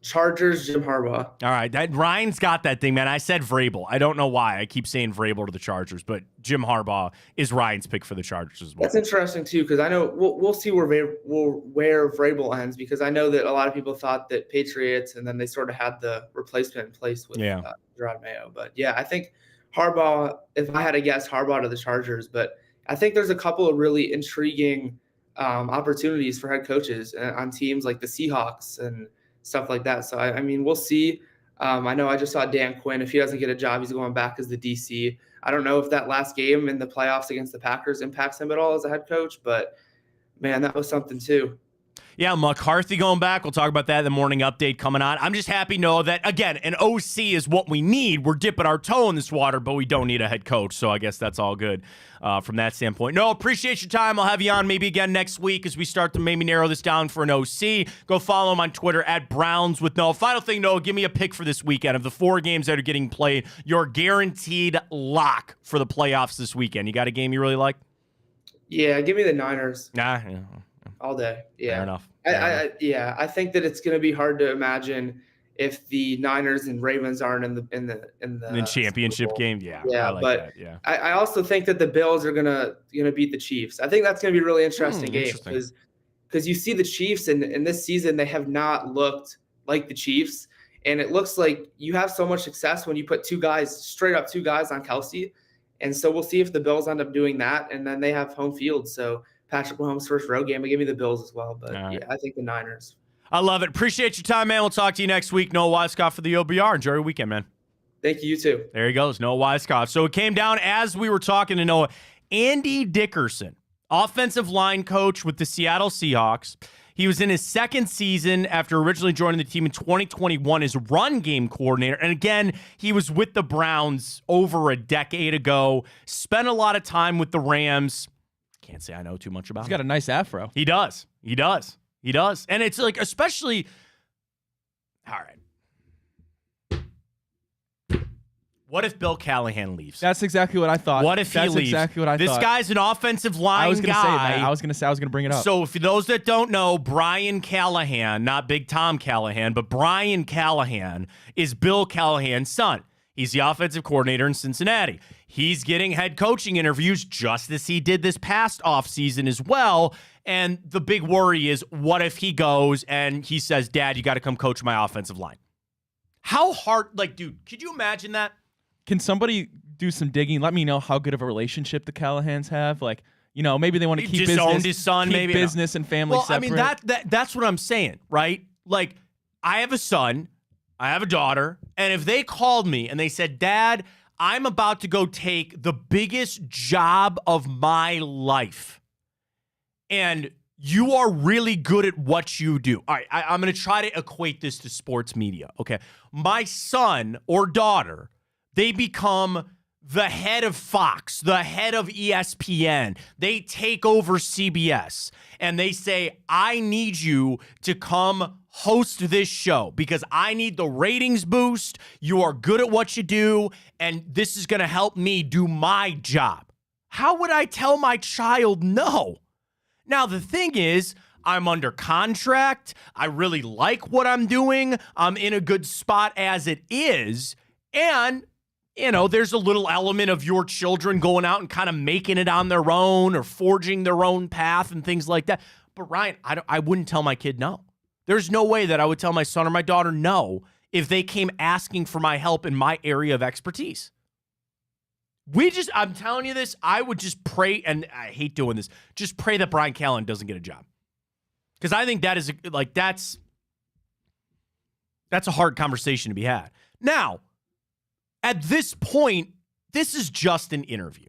Chargers, Jim Harbaugh. All right, Ryan's got that thing, man. I said Vrabel. I don't know why. I keep saying Vrabel to the Chargers, but Jim Harbaugh is Ryan's pick for the Chargers as well. That's interesting, too, because I know we'll see where Vrabel ends, because I know that a lot of people thought that Patriots, and then they sort of had the replacement in place with Gerard Mayo. But, yeah, I think Harbaugh, if I had to guess, Harbaugh to the Chargers. But I think there's a couple of really intriguing opportunities for head coaches on teams like the Seahawks and stuff like that. So, I mean, we'll see. I know I just saw Dan Quinn. If he doesn't get a job, he's going back as the DC. I don't know if that last game in the playoffs against the Packers impacts him at all as a head coach, but, man, that was something too. Yeah, McCarthy going back. We'll talk about that in the morning update coming on. I'm just happy to know that, again, an OC is what we need. We're dipping our toe in this water, but we don't need a head coach, so I guess that's all good from that standpoint. No, appreciate your time. I'll have you on maybe again next week as we start to maybe narrow this down for an OC. Go follow him on Twitter at Browns with Noah. Final thing, Noah, give me a pick for this weekend. Of the 4 games that are getting played, your guaranteed lock for the playoffs this weekend. You got a game you really like? Yeah, give me the Niners. Yeah. All day. Yeah. Fair enough. I think that it's going to be hard to imagine if the Niners and Ravens aren't in the championship game. Yeah. Yeah. I like but that. Yeah. I also think that the Bills are gonna beat the Chiefs. I think that's going to be a really interesting game because you see the Chiefs and this season they have not looked like the Chiefs, and it looks like you have so much success when you put straight up two guys on Kelsey, and so we'll see if the Bills end up doing that, and then they have home field. So Patrick Mahomes' first road game. I give me the Bills as well, but yeah, I think the Niners. I love it. Appreciate your time, man. We'll talk to you next week. Noah Weiskopf for the OBR. Enjoy your weekend, man. Thank you. You too. There he goes, Noah Weiskopf. So it came down as we were talking to Noah. Andy Dickerson, offensive line coach with the Seattle Seahawks. He was in his second season after originally joining the team in 2021 as run game coordinator. And again, he was with the Browns over a decade ago. Spent a lot of time with the Rams. Can't say I know too much about him. He's got a nice afro. He does. And it's like, especially, all right. What if Bill Callahan leaves? That's exactly what I thought. What if he leaves? That's exactly what I thought. This guy's an offensive line I was gonna guy. say that. I was going to bring it up. So for those that don't know, Brian Callahan, not Big Tom Callahan, but Brian Callahan is Bill Callahan's son. He's the offensive coordinator in Cincinnati. He's getting head coaching interviews just as he did this past offseason as well. And the big worry is, what if he goes and he says, Dad, you got to come coach my offensive line? How hard, dude, could you imagine that? Can somebody do some digging? Let me know how good of a relationship the Callahans have. Maybe they want to keep disowned his son, maybe business and family separate. I mean, that's what I'm saying, right? Like, I have a son, I have a daughter, and if they called me and they said, Dad, I'm about to go take the biggest job of my life, and you are really good at what you do. All right, I'm going to try to equate this to sports media, okay? My son or daughter, they become the head of Fox, the head of ESPN. They take over CBS, and they say, I need you to come host this show because I need the ratings boost. You are good at what you do, and this is going to help me do my job. How would I tell my child no? Now, the thing is, I'm under contract. I really like what I'm doing. I'm in a good spot as it is. And, there's a little element of your children going out and kind of making it on their own or forging their own path and things like that. But, Ryan, I wouldn't tell my kid no. There's no way that I would tell my son or my daughter no if they came asking for my help in my area of expertise. I'm telling you this, I would just pray, and I hate doing this, just pray that Brian Callahan doesn't get a job. Because I think that is, that's a hard conversation to be had. Now, at this point, this is just an interview.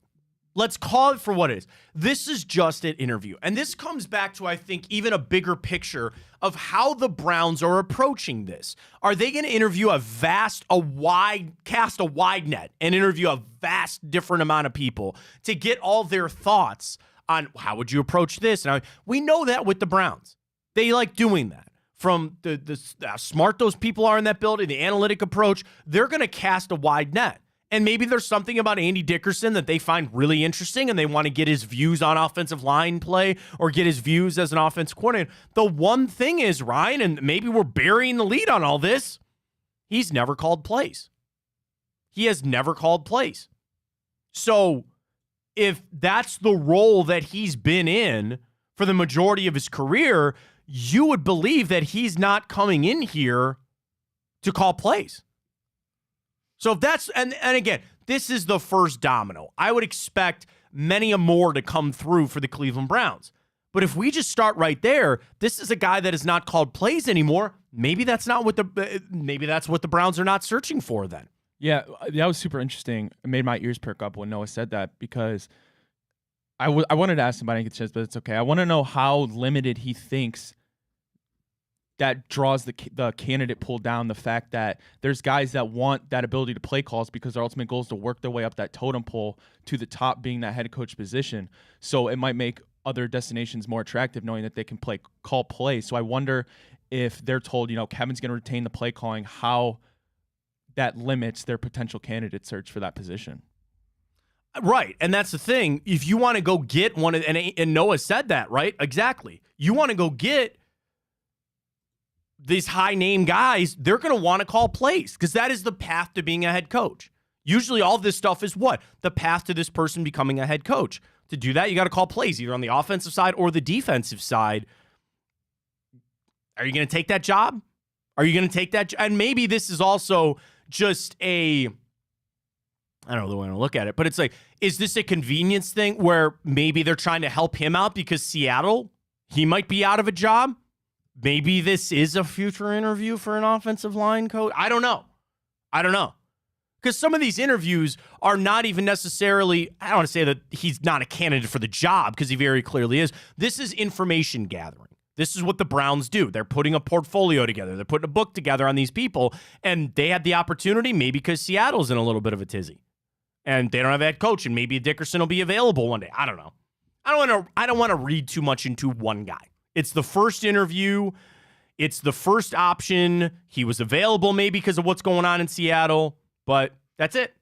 let's call it for what it is. This is just an interview. And this comes back to, I think, even a bigger picture of how the Browns are approaching this. Are they going to interview cast a wide net and interview a vast different amount of people to get all their thoughts on how would you approach this? And we know that with the Browns. They like doing that. From how smart those people are in that building, the analytic approach, they're going to cast a wide net. And maybe there's something about Andy Dickerson that they find really interesting and they want to get his views on offensive line play or get his views as an offense coordinator. The one thing is, Ryan, and maybe we're burying the lead on all this, he's never called plays. He has never called plays. So if that's the role that he's been in for the majority of his career, you would believe that he's not coming in here to call plays. So if that's, and again, this is the first domino. I would expect many more to come through for the Cleveland Browns. But if we just start right there, this is a guy that is not called plays anymore. Maybe that's what the Browns are not searching for then. Yeah, that was super interesting. It made my ears perk up when Noah said that because I wanted to ask him, but I didn't get a chance, but it's okay. I want to know how limited he thinks that draws the candidate pool down, the fact that there's guys that want that ability to play calls because their ultimate goal is to work their way up that totem pole to the top, being that head coach position. So it might make other destinations more attractive knowing that they can call plays. So I wonder if they're told, Kevin's going to retain the play calling, how that limits their potential candidate search for that position. Right. And that's the thing. If you want to go get one, and Noah said that, right? Exactly. You want to go get these high-name guys, they're going to want to call plays because that is the path to being a head coach. Usually all this stuff is what? The path to this person becoming a head coach. To do that, you got to call plays either on the offensive side or the defensive side. Are you going to take that job? Are you going to take that? And maybe this is also just I don't know the way to look at it, but it's like, is this a convenience thing where maybe they're trying to help him out because Seattle, he might be out of a job? Maybe this is a future interview for an offensive line coach. I don't know. Because some of these interviews are not even necessarily, I don't want to say that he's not a candidate for the job because he very clearly is. This is information gathering. This is what the Browns do. They're putting a portfolio together. They're putting a book together on these people, and they had the opportunity maybe because Seattle's in a little bit of a tizzy. And they don't have a head coach, and maybe Dickerson will be available one day. I don't know. I don't want to read too much into one guy. It's the first interview. It's the first option. He was available maybe because of what's going on in Seattle, but that's it.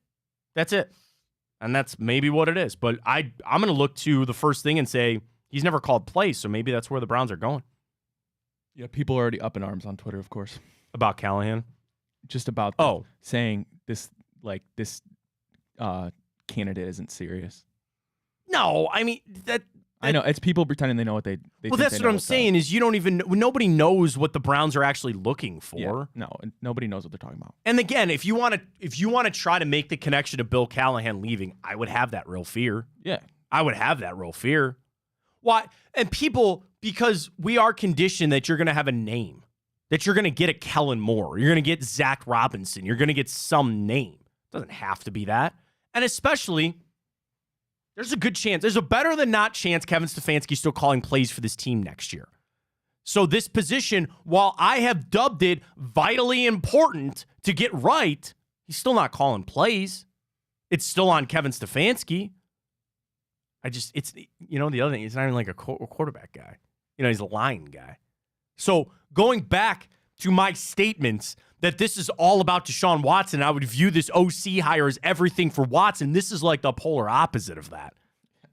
And that's maybe what it is. But I'm going to look to the first thing and say he's never called plays, so maybe that's where the Browns are going. Yeah, people are already up in arms on Twitter, of course. About Callahan? Just about saying this candidate isn't serious. No, I mean, I know it's people pretending they know what they well, that's what I'm saying is nobody knows what the Browns are actually looking for. Yeah, no, nobody knows what they're talking about. And again, if you want to try to make the connection to Bill Callahan leaving, I would have that real fear. Yeah. I would have that real fear. Why? And people, because we are conditioned that you're going to have a name, that you're going to get a Kellen Moore, you're going to get Zach Robinson, you're going to get some name. It doesn't have to be that. And especially, there's a good chance, there's a better than not chance Kevin Stefanski's still calling plays for this team next year. So this position, while I have dubbed it vitally important to get right, he's still not calling plays. It's still on Kevin Stefanski. The other thing, he's not even like a quarterback guy. He's a line guy. So going back to my statements that this is all about Deshaun Watson, I would view this OC hire as everything for Watson. This is like the polar opposite of that.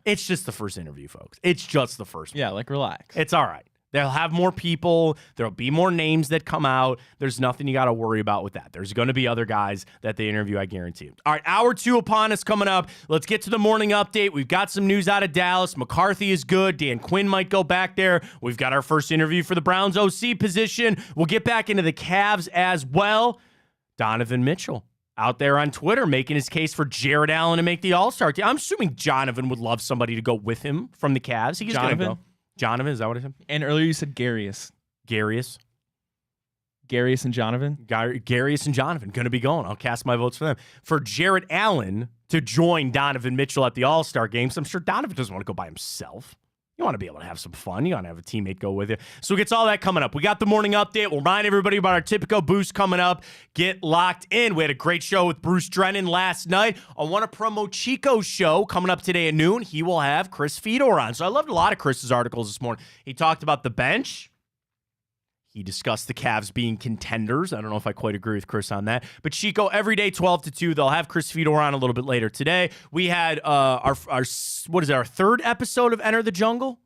It's just the first interview, folks. It's just the first one. Yeah, relax. It's all right. They'll have more people. There'll be more names that come out. There's nothing you got to worry about with that. There's going to be other guys that they interview, I guarantee you. All right, hour 2 upon us coming up. Let's get to the morning update. We've got some news out of Dallas. McCarthy is good. Dan Quinn might go back there. We've got our first interview for the Browns OC position. We'll get back into the Cavs as well. Donovan Mitchell out there on Twitter making his case for Jared Allen to make the All-Star team. I'm assuming Donovan would love somebody to go with him from the Cavs. He's going to go. Jonovan, is that what it is? And earlier you said Garius. Garius and Jonovan? Garius and Jonovan going to be going. I'll cast my votes for them. For Jared Allen to join Donovan Mitchell at the All-Star games. I'm sure Donovan doesn't want to go by himself. You want to be able to have some fun. You want to have a teammate go with you. So we get all that coming up. We got the morning update. We'll remind everybody about our Tipico boost coming up. Get locked in. We had a great show with Bruce Drennan last night. I want to promo Chico's show coming up today at noon. He will have Chris Fedor on. So I loved a lot of Chris's articles this morning. He talked about the bench. He discussed the Cavs being contenders. I don't know if I quite agree with Chris on that. But Chico, every day 12 to 2. They'll have Chris Fedor on a little bit later today. We had our third episode of Enter the Jungle?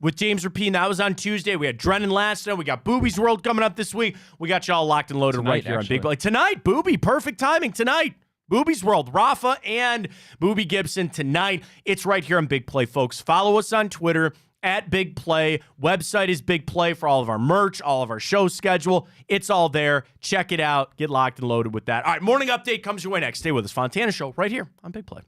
With James Rapine. That was on Tuesday. We had Drennan last night. We got Booby's World coming up this week. We got y'all locked and loaded tonight, right here on Big Play. Tonight, Booby. Perfect timing tonight. Booby's World. Rafa and Booby Gibson tonight. It's right here on Big Play, folks. Follow us on Twitter at Big Play. Website is Big Play for all of our merch, all of our show schedule. It's all there. Check it out. Get locked and loaded with that. All right, morning update comes your way next. Stay with us. Fontana Show right here on Big Play.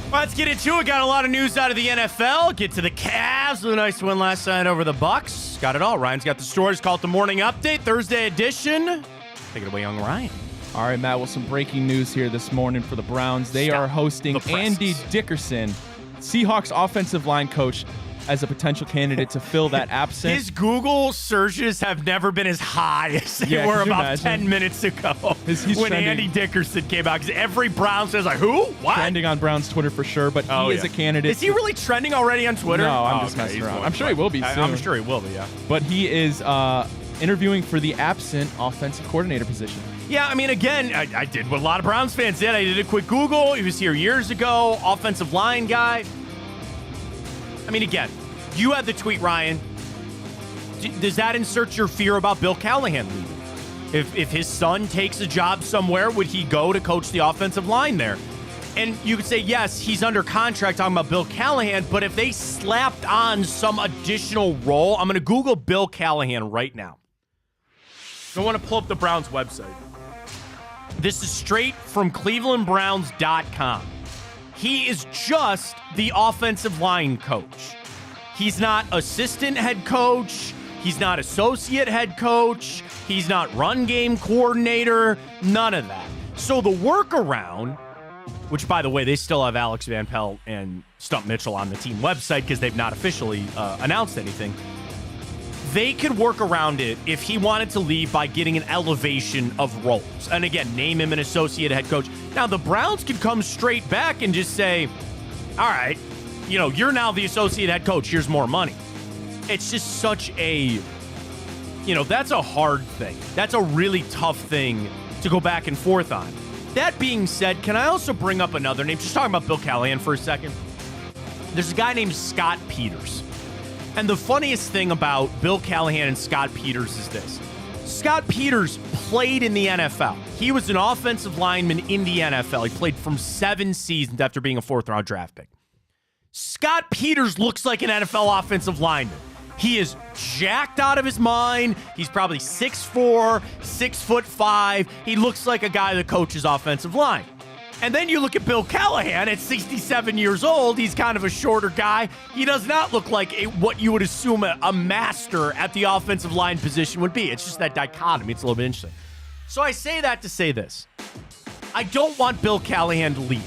Let's get into it. Got a lot of news out of the NFL. Get to the Cavs with a nice win last night over the Bucks. Got it all. Ryan's got the stories. Called the Morning Update, Thursday edition. Take it away, young Ryan. All right, Matt. Well, some breaking news here this morning for the Browns. They are hosting Andy Dickerson, Seahawks offensive line coach, as a potential candidate to fill that absence. His Google searches have never been as high as they were about 10 minutes ago He's when trending. Andy Dickerson came out. Because every Brown says, like, who? What? Trending on Brown's Twitter for sure, but he is a candidate. Is he really trending already on Twitter? No, I'm just messing around. I'm sure he will be soon. I'm sure he will be, yeah. But he is interviewing for the absent offensive coordinator position. Yeah, I mean, again, I did what a lot of Browns fans did. I did a quick Google. He was here years ago, offensive line guy. I mean, again, you had the tweet, Ryan. Does that insert your fear about Bill Callahan leaving? If his son takes a job somewhere, would he go to coach the offensive line there? And you could say, yes, he's under contract, talking about Bill Callahan, but if they slapped on some additional role, I'm going to Google Bill Callahan right now. I want to pull up the Browns website. This is straight from clevelandbrowns.com. He is just the offensive line coach. He's not assistant head coach. He's not associate head coach. He's not run game coordinator. None of that. So the workaround, which, by the way, they still have Alex Van Pelt and Stump Mitchell on the team website because they've not officially announced anything. They could work around it if he wanted to leave by getting an elevation of roles. And again, name him an associate head coach. Now, the Browns could come straight back and just say, all right, you're now the associate head coach. Here's more money. It's just such a, that's a hard thing. That's a really tough thing to go back and forth on. That being said, can I also bring up another name? Just talking about Bill Callahan for a second. There's a guy named Scott Peters. And the funniest thing about Bill Callahan and Scott Peters is this. Scott Peters played in the NFL. He was an offensive lineman in the NFL. He played from 7 seasons after being a 4th-round draft pick. Scott Peters looks like an NFL offensive lineman. He is jacked out of his mind. He's probably 6'4", 6'5". He looks like a guy that coaches offensive line. And then you look at Bill Callahan at 67 years old. He's kind of a shorter guy. He does not look like what you would assume a master at the offensive line position would be. It's just that dichotomy. It's a little bit interesting. So I say that to say this. I don't want Bill Callahan to leave.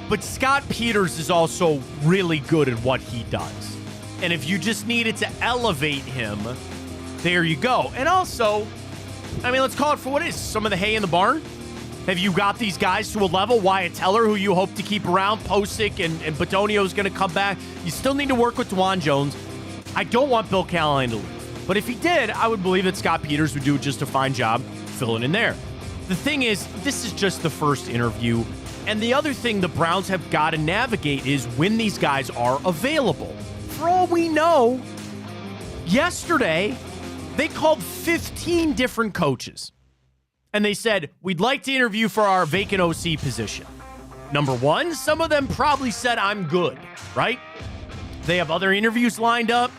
But Scott Peters is also really good at what he does. And if you just needed to elevate him, there you go. And also, let's call it for what it is. Some of the hay in the barn. Have you got these guys to a level? Wyatt Teller, who you hope to keep around, Posick and Batonio's going to come back. You still need to work with Dwan Jones. I don't want Bill Callahan to leave. But if he did, I would believe that Scott Peters would do just a fine job filling in there. The thing is, this is just the first interview. And the other thing the Browns have got to navigate is when these guys are available. For all we know, yesterday, they called 15 different coaches. And they said, we'd like to interview for our vacant OC position. Number one, some of them probably said, I'm good, right? They have other interviews lined up.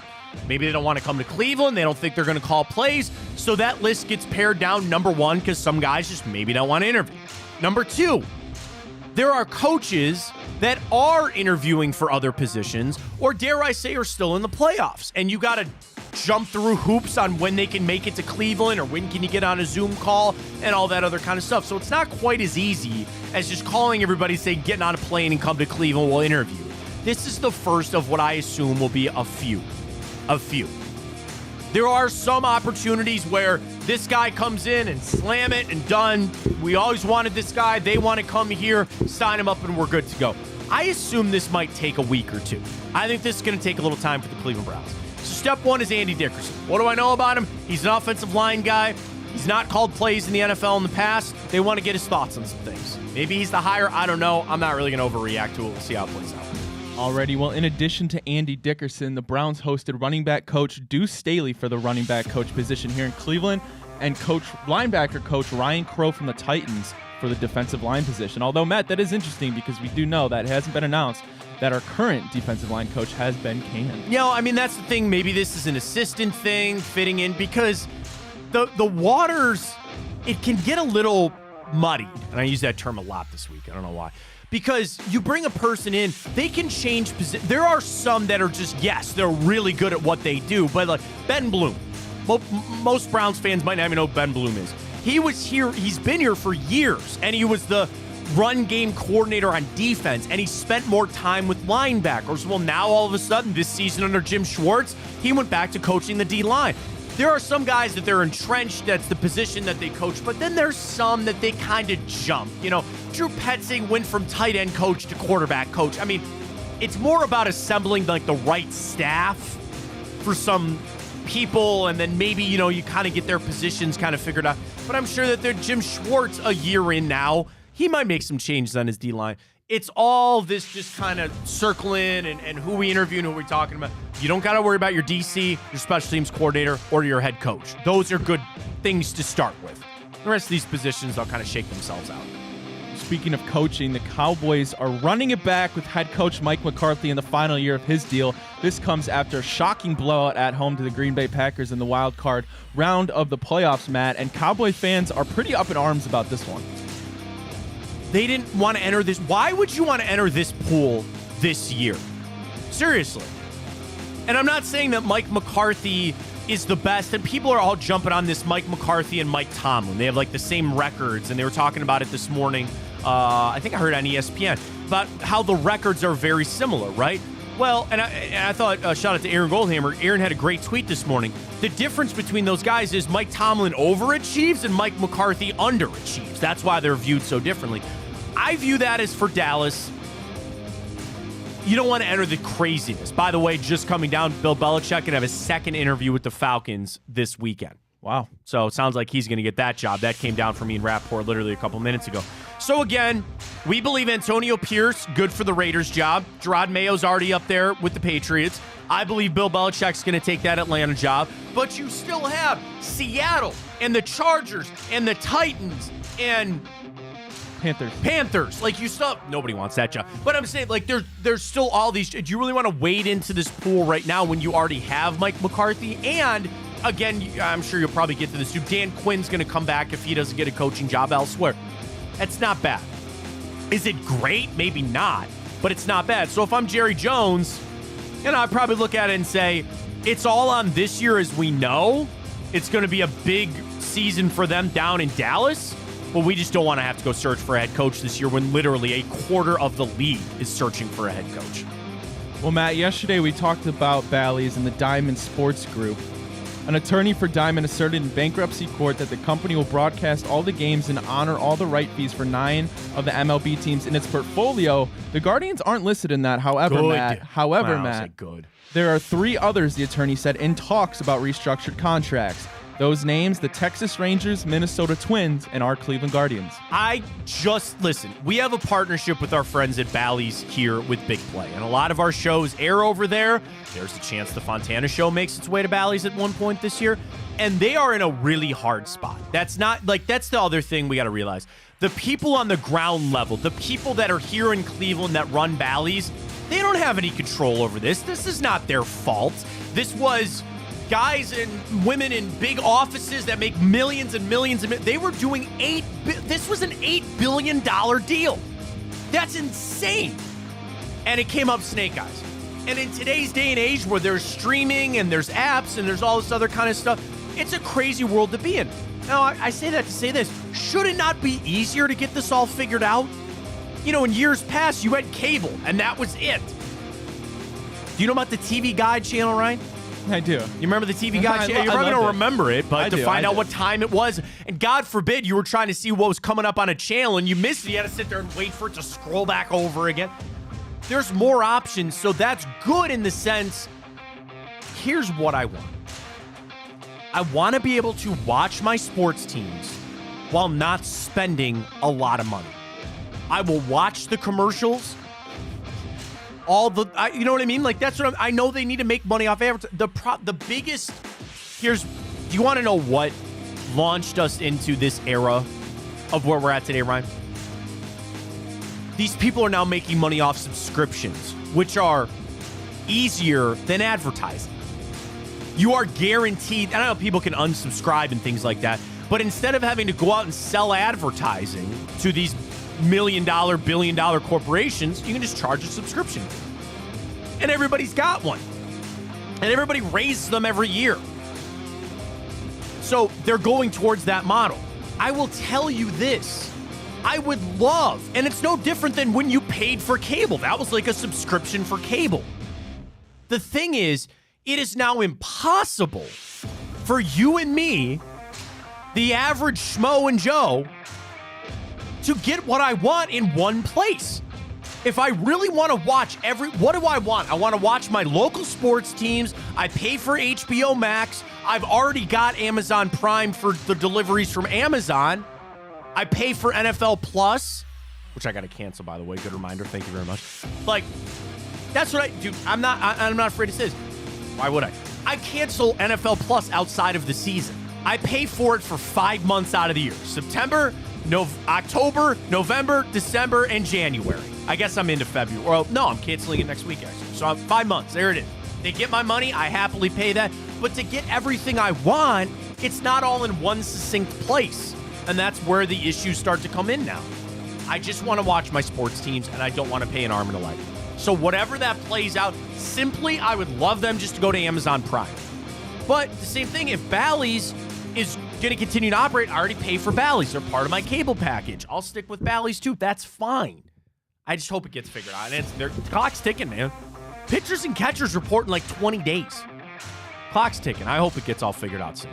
Maybe they don't want to come to Cleveland. They don't think they're going to call plays. So that list gets pared down, number one, because some guys just maybe don't want to interview. Number two, there are coaches that are interviewing for other positions, or dare I say, are still in the playoffs. And you got to jump through hoops on when they can make it to Cleveland or when can you get on a Zoom call and all that other kind of stuff. So it's not quite as easy as just calling everybody, saying, getting on a plane and come to Cleveland, we'll interview. This is the first of what I assume will be a few. There are some opportunities where this guy comes in and slam it and done. We always wanted this guy. They want to come here, sign him up, and we're good to go. I assume this might take a week or two. I think this is going to take a little time for the Cleveland Browns. So step one is Andy Dickerson. What do I know about him? He's an offensive line guy. He's not called plays in the NFL in the past. They want to get his thoughts on some things. Maybe he's the hire. I don't know. I'm not really going to overreact to it. We'll see how it plays out. Alrighty, well, in addition to Andy Dickerson, the Browns hosted running back coach Duce Staley for the running back coach position here in Cleveland, and linebacker coach Ryan Crow from the Titans for the defensive line position. Although, Matt, that is interesting because we do know that it hasn't been announced that our current defensive line coach has been canned. That's the thing. Maybe this is an assistant thing fitting in because the waters, it can get a little muddied. And I use that term a lot this week. I don't know why. Because you bring a person in, they can change position. There are some that are just, yes, they're really good at what they do. But like Ben Bloom, most Browns fans might not even know who Ben Bloom is. He was here, he's been here for years, and he was the run game coordinator on defense, and he spent more time with linebackers. Well, now all of a sudden, this season under Jim Schwartz, he went back to coaching the D-line. There are some guys that they're entrenched, that's the position that they coach, but then there's some that they kind of jump. Drew Petzing went from tight end coach to quarterback coach. It's more about assembling like the right staff for some people, and then maybe, you kind of get their positions kind of figured out. But I'm sure that they're Jim Schwartz a year in now. He might make some changes on his D-line. it's all this just kind of circling and who we interview and who we're talking about. You don't got to worry about your DC, your special teams coordinator, or your head coach. Those are good things to start with. The rest of these positions, they'll kind of shake themselves out. Speaking of coaching, the Cowboys are running it back with head coach Mike McCarthy in the final year of his deal. This comes after a shocking blowout at home to the Green Bay Packers in the wild card round of the playoffs, Matt, and Cowboy fans are pretty up in arms about this one. They didn't want to enter this. Why would you want to enter this pool this year? Seriously. And I'm not saying that Mike McCarthy is the best, and people are all jumping on this Mike McCarthy and Mike Tomlin. They have like the same records, and they were talking about it this morning. I think I heard on ESPN about how the records are very similar, right? Well, and I thought, shout out to Aaron Goldhammer. Aaron had a great tweet this morning. The difference between those guys is Mike Tomlin overachieves and Mike McCarthy underachieves. That's why they're viewed so differently. I view that as for Dallas. You don't want to enter the craziness. By the way, just coming down, Bill Belichick going to have a second interview with the Falcons this weekend. Wow. So it sounds like he's going to get that job. That came down from me and Rapport literally a couple minutes ago. So again, we believe Antonio Pierce, good for the Raiders job. Gerard Mayo's already up there with the Patriots. I believe Bill Belichick's going to take that Atlanta job. But you still have Seattle and the Chargers and the Titans and Panthers. Like, you still, nobody wants that job. But I'm saying, like, there's still all these. Do you really want to wade into this pool right now when you already have Mike McCarthy? And again, I'm sure you'll probably get to this too. Dan Quinn's going to come back if he doesn't get a coaching job elsewhere. That's not bad. Is it great? Maybe not, but it's not bad. So if I'm Jerry Jones, I'd probably look at it and say, it's all on this year as we know. It's going to be a big season for them down in Dallas. But we just don't want to have to go search for a head coach this year when literally a quarter of the league is searching for a head coach. Well, Matt, yesterday we talked about Bally's and the Diamond Sports Group. An attorney for Diamond asserted in bankruptcy court that the company will broadcast all the games and honor all the right fees for 9 of the MLB teams in its portfolio. The Guardians aren't listed in that, however, good. Matt, good. There are 3 others, the attorney said, in talks about restructured contracts. Those names, the Texas Rangers, Minnesota Twins, and our Cleveland Guardians. Listen, we have a partnership with our friends at Bally's here with Big Play, and a lot of our shows air over there. There's a chance the Fontana show makes its way to Bally's at one point this year, and they are in a really hard spot. That's the other thing we got to realize. The people on the ground level, the people that are here in Cleveland that run Bally's, they don't have any control over this. This is not their fault. This was guys and women in big offices that make millions and millions they were doing this was an $8 billion deal. That's insane. And it came up snake eyes. And in today's day and age where there's streaming and there's apps and there's all this other kind of stuff, it's a crazy world to be in. Now, I say that to say this. Should it not be easier to get this all figured out? In years past, you had cable, and that was it. Do you know about the TV Guide channel, Ryan? I do. You remember the TV Guide channel? You're probably going to remember it, but to find out what time it was. And God forbid you were trying to see what was coming up on a channel, and you missed it. You had to sit there and wait for it to scroll back over again. There's more options, so that's good in the sense, here's what I want. I want to be able to watch my sports teams while not spending a lot of money. I will watch the commercials. You know what I mean? Like, that's what I know they need to make money off advertising. The biggest, do you want to know what launched us into this era of where we're at today, Ryan? These people are now making money off subscriptions, which are easier than advertising. You are guaranteed, and I know people can unsubscribe and things like that, but instead of having to go out and sell advertising to these $1 million, $1 billion corporations, you can just charge a subscription. And everybody's got one. And everybody raises them every year. So they're going towards that model. I will tell you this. I would love, and it's no different than when you paid for cable. That was like a subscription for cable. The thing is, it is now impossible for you and me, the average Schmo and Joe, to get what I want in one place. If I really want to watch what do I want? I want to watch my local sports teams. I pay for HBO Max. I've already got Amazon Prime for the deliveries from Amazon. I pay for NFL Plus. which I got to cancel, by the way. Good reminder. Thank you very much. Like, that's what I do. I'm not afraid to say this. Why would I? I cancel NFL Plus outside of the season. I pay for it for 5 months out of the year. September, October, November, December, and January. I guess I'm into February. Well, no, I'm canceling it next week, actually. So I'm 5 months. There it is. They get my money. I happily pay that. But to get everything I want, it's not all in one succinct place. And that's where the issues start to come in now. I just want to watch my sports teams, and I don't want to pay an arm and a leg. So whatever that plays out, simply, I would love them just to go to Amazon Prime. But the same thing, if Bally's is going to continue to operate, I already pay for Bally's. They're part of my cable package. I'll stick with Bally's too. That's fine. I just hope it gets figured out. And the clock's ticking, man. Pitchers and catchers report in like 20 days. Clock's ticking. I hope it gets all figured out soon.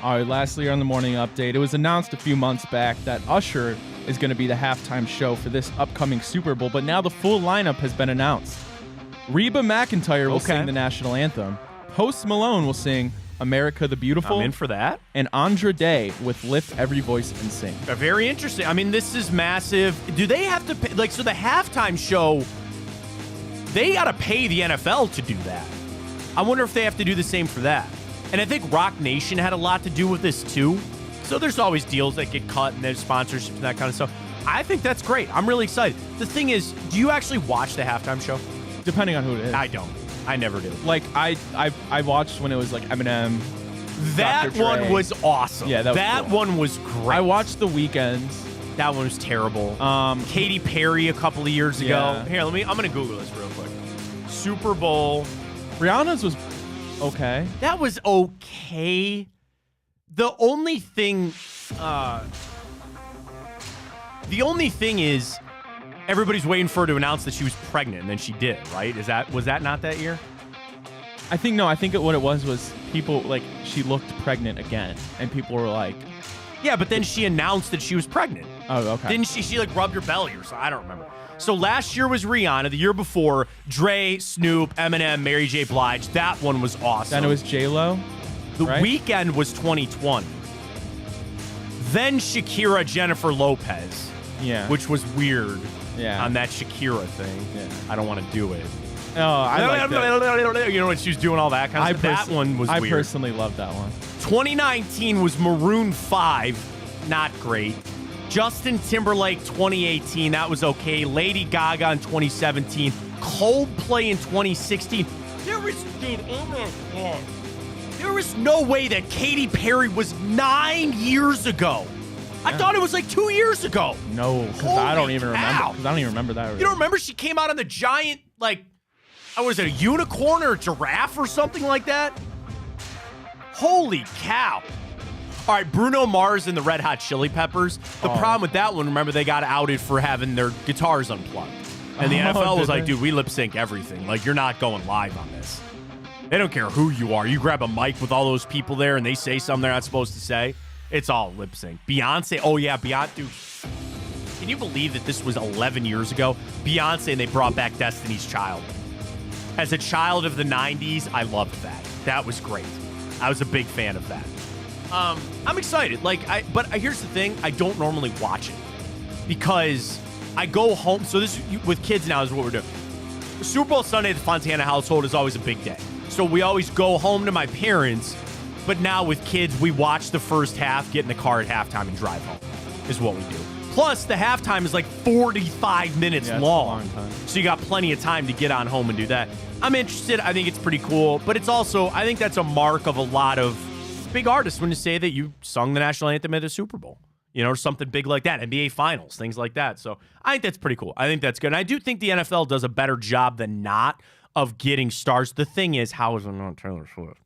All right, lastly on the morning update, it was announced a few months back that Usher is going to be the halftime show for this upcoming Super Bowl, but now the full lineup has been announced. Reba McEntire will sing the national anthem. Post Malone will sing America the Beautiful. I'm in for that. And Andra Day with Lift Every Voice and Sing. Very interesting. I mean, this is massive. Do they have to pay, like, so the halftime show, they got to pay the NFL to do that. I wonder if they have to do the same for that. And I think Rock Nation had a lot to do with this too. So there's always deals that get cut and there's sponsorships and that kind of stuff. I think that's great. I'm really excited. The thing is, do you actually watch the halftime show? Depending on who it is. I don't. I never do. Like, I watched when it was like Eminem. That Dr. one Dre. was awesome. Yeah, that was cool. One was great. I watched The Weeknd's. That one was terrible. Katy Perry a couple of years ago. Yeah. Here, I'm going to Google this real quick. Super Bowl. Rihanna's was okay. That was okay. The only thing is everybody's waiting for her to announce that she was pregnant, and then she did, right? Was that not that year? I think what it was people, like, she looked pregnant again, and people were like... Yeah, but then she announced that she was pregnant. Oh, okay. Didn't she like rubbed her belly or something? I don't remember. So last year was Rihanna. The year before, Dre, Snoop, Eminem, Mary J. Blige. That one was awesome. Then it was J-Lo. The Weeknd was 2020. Then Shakira, Jennifer Lopez. Yeah. Which was weird. Yeah. On that Shakira thing. Yeah. I don't want to do it. Oh, I like that. You know, when she was doing all that kind of stuff. That one was weird. I personally love that one. 2019 was Maroon 5. Not great. Justin Timberlake 2018. That was okay. Lady Gaga in 2017. Coldplay in 2016. There was no way that Katy Perry was 9 years ago. I thought it was like 2 years ago. No, because I don't even remember. Because I don't even remember that. Really. You don't remember she came out on the giant, like, was it a unicorn or a giraffe or something like that? Holy cow. All right, Bruno Mars and the Red Hot Chili Peppers. The problem with that one, remember, they got outed for having their guitars unplugged. And the NFL was like, dude, we lip sync everything. Like, you're not going live on this. They don't care who you are. You grab a mic with all those people there and they say something they're not supposed to say. It's all lip sync. Beyonce, Beyonce, dude. Can you believe that this was 11 years ago? Beyonce, and they brought back Destiny's Child. As a child of the 90s, I loved that. That was great. I was a big fan of that. I'm excited. But here's the thing. I don't normally watch it because I go home. So this with kids now is what we're doing. Super Bowl Sunday at the Fontana household is always a big day. So we always go home to my parents. But now with kids, we watch the first half, get in the car at halftime, and drive home is what we do. Plus, the halftime is like 45 minutes long. It's a long time. So you got plenty of time to get on home and do that. I'm interested. I think it's pretty cool. But it's also, I think that's a mark of a lot of big artists when you say that you sung the national anthem at a Super Bowl. You know, or something big like that. NBA Finals, things like that. So I think that's pretty cool. I think that's good. And I do think the NFL does a better job than not of getting stars. The thing is, how is it not Taylor Swift?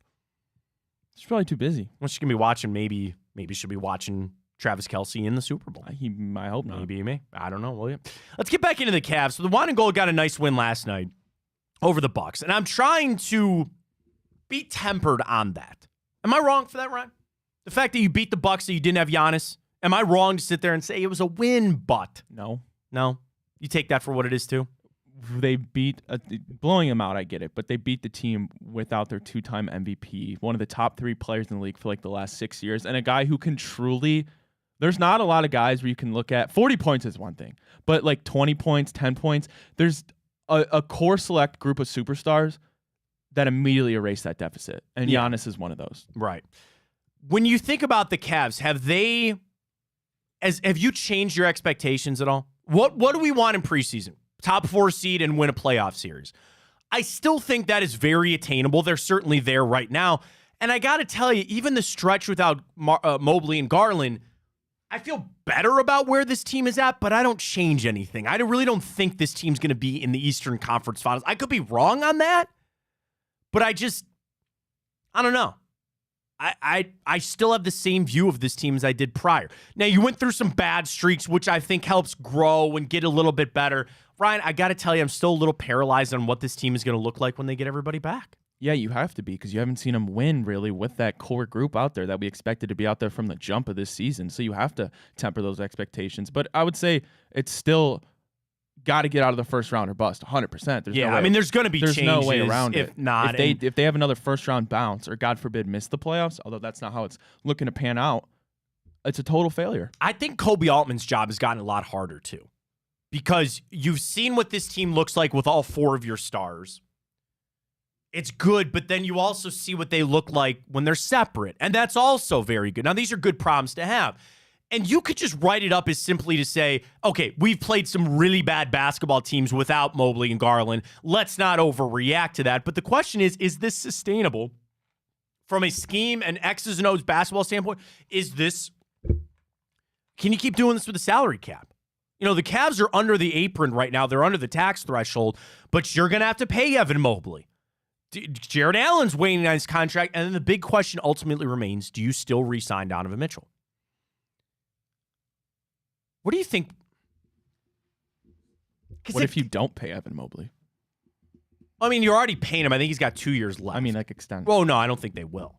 She's probably too busy. Well, she can be watching, maybe she'll be watching Travis Kelce in the Super Bowl. I hope not. Maybe he may. I don't know. Will you? Let's get back into the Cavs. So the Wine and Gold got a nice win last night over the Bucks, and I'm trying to be tempered on that. Am I wrong for that, Ryan? The fact that you beat the Bucks, that you didn't have Giannis. Am I wrong to sit there and say it was a win? But no, you take that for what it is too. They beat blowing them out. I get it, but they beat the team without their two-time MVP, one of the top 3 players in the league for like the last 6 years, and a guy who can truly. There's not a lot of guys where you can look at 40 points is one thing, but like 20 points, 10 points, there's a core select group of superstars that immediately erase that deficit. And Giannis is one of those. Right. When you think about the Cavs, have you changed your expectations at all? What do we want in preseason? Top 4 seed and win a playoff series. I still think that is very attainable. They're certainly there right now. And I got to tell you, even the stretch without Mobley and Garland, I feel better about where this team is at, but I don't change anything. I really don't think this team's going to be in the Eastern Conference Finals. I could be wrong on that, but I don't know. I still have the same view of this team as I did prior. Now, you went through some bad streaks, which I think helps grow and get a little bit better. Ryan, I got to tell you, I'm still a little paralyzed on what this team is going to look like when they get everybody back. Yeah, you have to be, because you haven't seen them win really with that core group out there that we expected to be out there from the jump of this season. So you have to temper those expectations. But I would say it's still got to get out of the first round or bust 100%. There's going to be changes. There's no way around it. If not, if they have another first round bounce or God forbid miss the playoffs, although that's not how it's looking to pan out, it's a total failure. I think Kobe Altman's job has gotten a lot harder too, because you've seen what this team looks like with all 4 of your stars. It's good, but then you also see what they look like when they're separate, and that's also very good. Now, these are good problems to have. And you could just write it up as simply to say, okay, we've played some really bad basketball teams without Mobley and Garland. Let's not overreact to that. But the question is this sustainable from a scheme and X's and O's basketball standpoint? Can you keep doing this with the salary cap? You know, the Cavs are under the apron right now. They're under the tax threshold, but you're going to have to pay Evan Mobley. Jared Allen's waiting on his contract. And then the big question ultimately remains, do you still re-sign Donovan Mitchell? What do you think? What if you don't pay Evan Mobley? I mean, you're already paying him. I think he's got 2 years left. I mean, like extend. Oh, no, I don't think they will.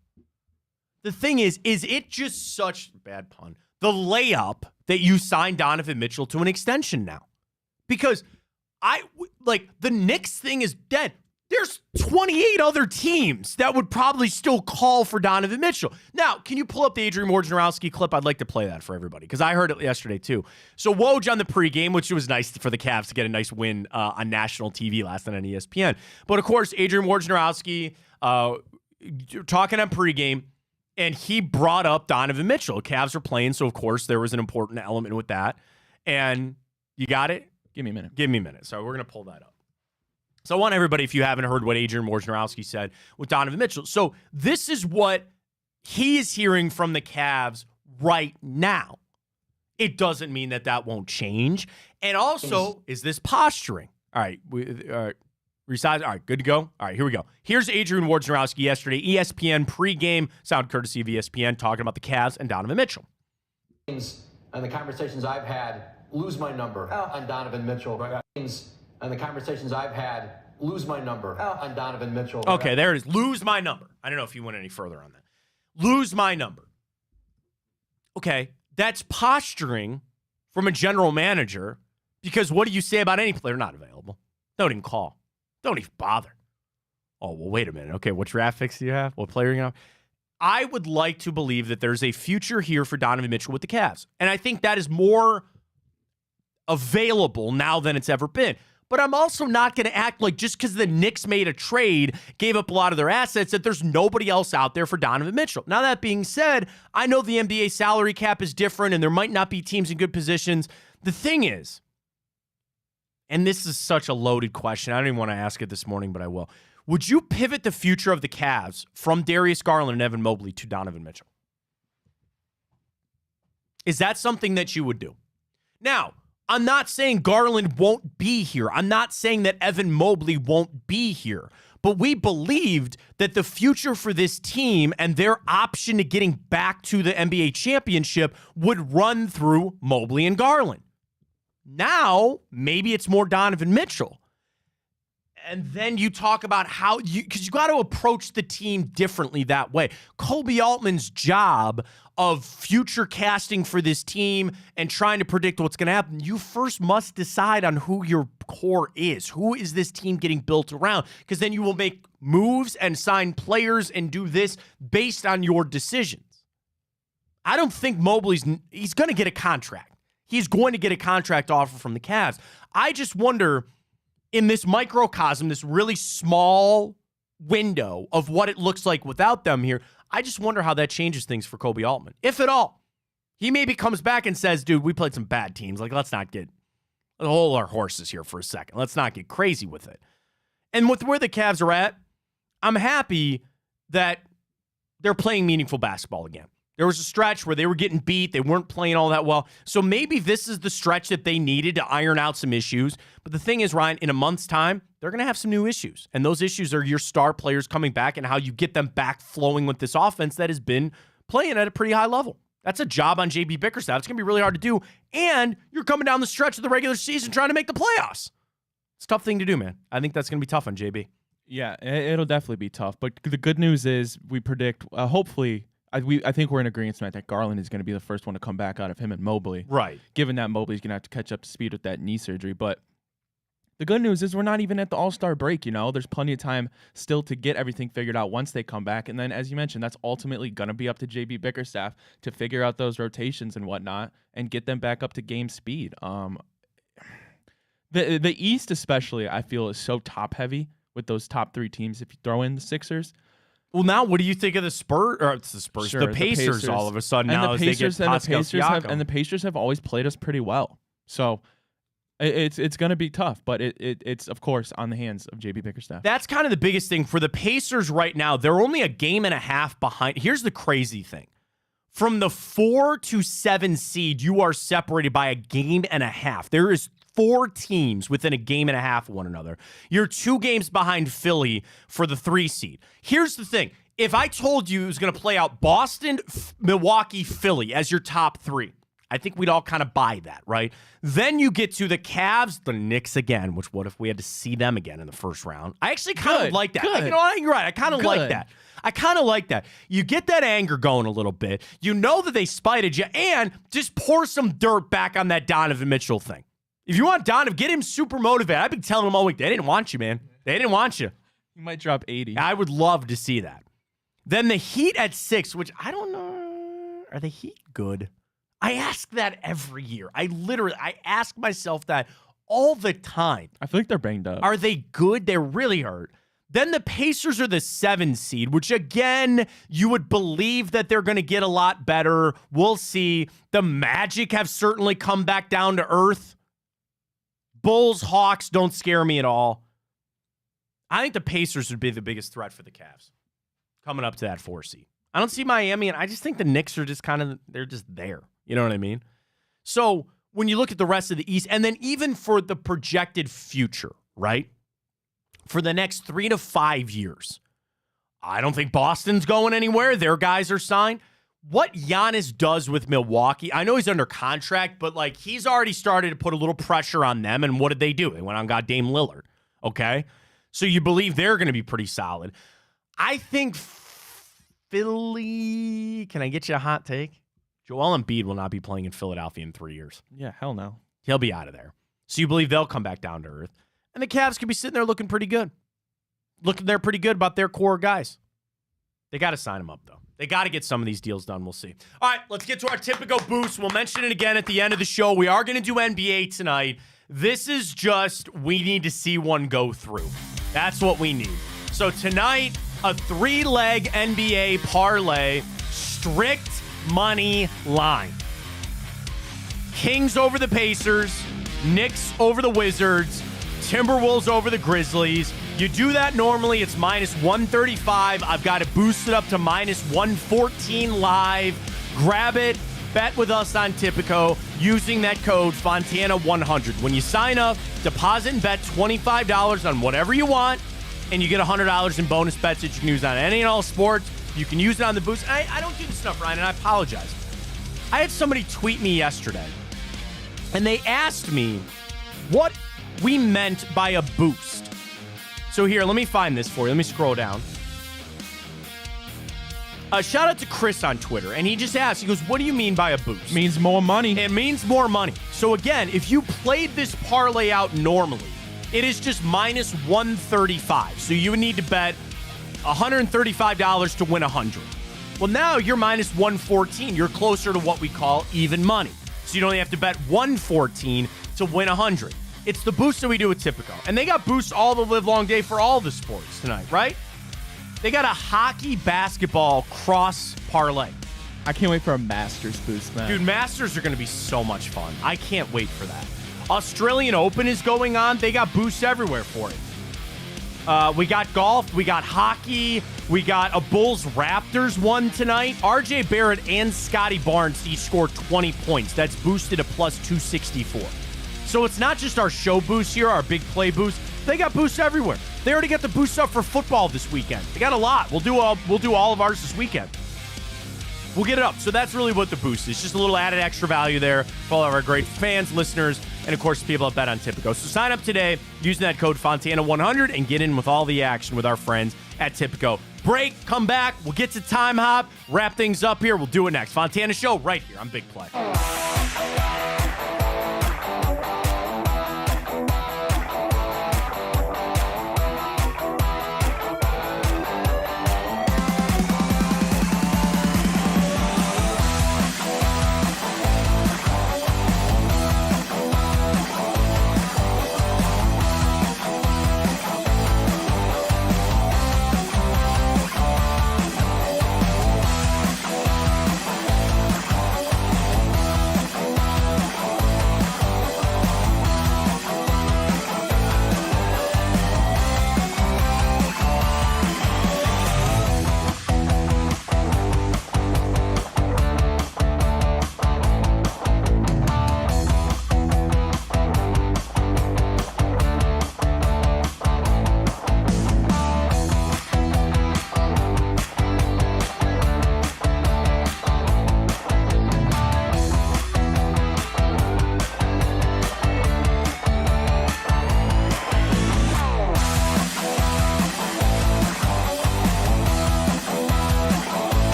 The thing is it just such, bad pun, the layup that you signed Donovan Mitchell to an extension now? Because the Knicks thing is dead. There's 28 other teams that would probably still call for Donovan Mitchell. Now, can you pull up the Adrian Wojnarowski clip? I'd like to play that for everybody because I heard it yesterday too. So Woj on the pregame, which was nice for the Cavs to get a nice win on national TV last night on ESPN. But of course, Adrian Wojnarowski talking on pregame, and he brought up Donovan Mitchell. Cavs are playing, so of course there was an important element with that. And you got it? Give me a minute. Give me a minute. So we're going to pull that up. So I want everybody, if you haven't heard what Adrian Wojnarowski said with Donovan Mitchell. So this is what he is hearing from the Cavs right now. It doesn't mean that won't change. And also, is this posturing? All right. Resize. All right, good to go. All right, here we go. Here's Adrian Wojnarowski yesterday, ESPN pregame, sound courtesy of ESPN, talking about the Cavs and Donovan Mitchell. And the conversations I've had, lose my number on Donovan Mitchell. And the conversations I've had, lose my number on Donovan Mitchell. Okay, there it is. Lose my number. I don't know if you went any further on that. Lose my number. Okay, that's posturing from a general manager, because what do you say about any player not available? Don't even call. Don't even bother. Oh, well, wait a minute. Okay, what draft picks do you have? What player you have? I would like to believe that there's a future here for Donovan Mitchell with the Cavs. And I think that is more available now than it's ever been. But I'm also not going to act like just because the Knicks made a trade, gave up a lot of their assets, that there's nobody else out there for Donovan Mitchell. Now, that being said, I know the NBA salary cap is different and there might not be teams in good positions. The thing is, and this is such a loaded question, I don't even want to ask it this morning, but I will. Would you pivot the future of the Cavs from Darius Garland and Evan Mobley to Donovan Mitchell? Is that something that you would do? Now, I'm not saying Garland won't be here. I'm not saying that Evan Mobley won't be here. But we believed that the future for this team and their option to getting back to the NBA championship would run through Mobley and Garland. Now, maybe it's more Donovan Mitchell. And then you talk about how because you got to approach the team differently that way. Kobe Altman's job of future casting for this team and trying to predict what's going to happen, you first must decide on who your core is. Who is this team getting built around? Because then you will make moves and sign players and do this based on your decisions. I don't think he's going to get a contract. He's going to get a contract offer from the Cavs. I just wonder, in this microcosm, this really small window of what it looks like without them here, I just wonder how that changes things for Kobe Altman, if at all. He maybe comes back and says, dude, we played some bad teams. Like, let's not hold our horses here for a second. Let's not get crazy with it. And with where the Cavs are at, I'm happy that they're playing meaningful basketball again. There was a stretch where they were getting beat. They weren't playing all that well. So maybe this is the stretch that they needed to iron out some issues. But the thing is, Ryan, in a month's time, they're going to have some new issues. And those issues are your star players coming back and how you get them back flowing with this offense that has been playing at a pretty high level. That's a job on JB Bickerstaff. It's going to be really hard to do. And you're coming down the stretch of the regular season trying to make the playoffs. It's a tough thing to do, man. I think that's going to be tough on JB. Yeah, it'll definitely be tough. But the good news is we predict, hopefully, I think we're in agreement tonight that Garland is going to be the first one to come back out of him and Mobley. Right. Given that Mobley's going to have to catch up to speed with that knee surgery. But the good news is we're not even at the All-Star break, There's plenty of time still to get everything figured out once they come back. And then, as you mentioned, that's ultimately going to be up to JB Bickerstaff to figure out those rotations and whatnot and get them back up to game speed. The East especially, I feel, is so top-heavy with those top three teams if you throw in the Sixers. Well, now what do you think of the Spurs? Or it's the Spurs, sure, the Pacers. All of a sudden and now the Pacers, as they get Pascal and the Pacers have always played us pretty well. So it's going to be tough, but it's of course on the hands of JB Bickerstaff. That's kind of the biggest thing for the Pacers right now. They're only a game and a half behind. Here's the crazy thing. From the 4 to 7 seed, you are separated by a game and a half. There is 4 teams within a game and a half of one another. You're 2 games behind Philly for the 3 seed. Here's the thing. If I told you it was going to play out Boston, Milwaukee, Philly as your top 3, I think we'd all kind of buy that, right? Then you get to the Cavs, the Knicks again, which what if we had to see them again in the first round? I actually kind of like that. Good. You know what? You're right. I kind of like that. I kind of like that. You get that anger going a little bit. You know that they spited you, and just pour some dirt back on that Donovan Mitchell thing. If you want Donovan, get him super motivated. I've been telling him all week, they didn't want you, man. They didn't want you. He might drop 80. I would love to see that. Then the Heat at 6, which I don't know. Are the Heat good? I ask that every year. I ask myself that all the time. I feel like they're banged up. Are they good? They're really hurt. Then the Pacers are the 7 seed, which again, you would believe that they're going to get a lot better. We'll see. The Magic have certainly come back down to earth. Bulls, Hawks don't scare me at all. I think the Pacers would be the biggest threat for the Cavs coming up to that 4 seed. I don't see Miami, and I just think the Knicks are just they're just there. You know what I mean? So when you look at the rest of the East, and then even for the projected future, right? For the next 3 to 5 years, I don't think Boston's going anywhere. Their guys are signed. What Giannis does with Milwaukee, I know he's under contract, but like he's already started to put a little pressure on them. And what did they do? They went on got Dame Lillard. Okay. So you believe they're going to be pretty solid. I think Philly, can I get you a hot take? Joel Embiid will not be playing in Philadelphia in 3 years. Yeah, hell no. He'll be out of there. So you believe they'll come back down to earth. And the Cavs could be sitting there looking pretty good. They're pretty good about their core guys. They got to sign them up, though. They got to get some of these deals done. We'll see. All right, let's get to our typical boost. We'll mention it again at the end of the show. We are going to do NBA tonight. This is just, we need to see one go through. That's what we need. So tonight, a 3-leg NBA parlay, strict money line. Kings over the Pacers, Knicks over the Wizards, Timberwolves over the Grizzlies. You do that normally, it's minus 135. I've got it boosted up to minus 114 live. Grab it, bet with us on Tipico using that code Fontana100. When you sign up, deposit and bet $25 on whatever you want, and you get $100 in bonus bets that you can use on any and all sports. You can use it on the boost. I don't do this stuff, Ryan, and I apologize. I had somebody tweet me yesterday, and they asked me what we meant by a boost. So here, let me find this for you. Let me scroll down. Shout out to Chris on Twitter, and he just asked, he goes, what do you mean by a boost? Means more money. It means more money. So again, if you played this parlay out normally, it is just minus 135. So you would need to bet $135 to win 100. Well, now you're minus 114. You're closer to what we call even money. So you only have to bet 114 to win 100. It's the boost that we do with Tipico. And they got boosts all the live long day for all the sports tonight, right? They got a hockey basketball cross parlay. I can't wait for a Masters boost, man. Dude, Masters are going to be so much fun. I can't wait for that. Australian Open is going on. They got boosts everywhere for it. We got golf. We got hockey. We got a Bulls-Raptors one tonight. RJ Barrett and Scotty Barnes each scored 20 points. That's boosted to plus 264. So it's not just our show boost here, our big play boost. They got boosts everywhere. They already got the boost up for football this weekend. They got a lot. We'll do all of ours this weekend. We'll get it up. So that's really what the boost is. Just a little added extra value there for all of our great fans, listeners, and of course, people that bet on Tipico. So sign up today using that code Fontana100 and get in with all the action with our friends at Tipico. Break, come back. We'll get to Time Hop, wrap things up here. We'll do it next. Fontana Show right here on Big Play.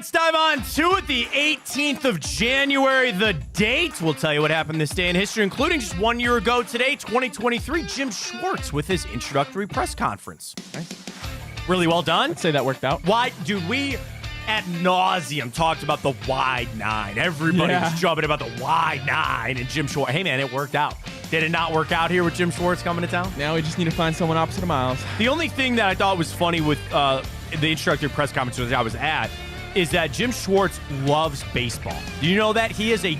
Let's dive on to it. The 18th of January, the date. We'll tell you what happened this day in history, including just 1 year ago today, 2023, Jim Schwartz with his introductory press conference. Nice. Really well done. I'd say that worked out. Why, dude, we at nauseum talked about the wide nine. Everybody was jumping about the wide nine and Jim Schwartz. Hey, man, it worked out. Did it not work out here with Jim Schwartz coming to town? Now we just need to find someone opposite of Miles. The only thing that I thought was funny with the introductory press conference that I was at is that Jim Schwartz loves baseball. Do you know that? He is a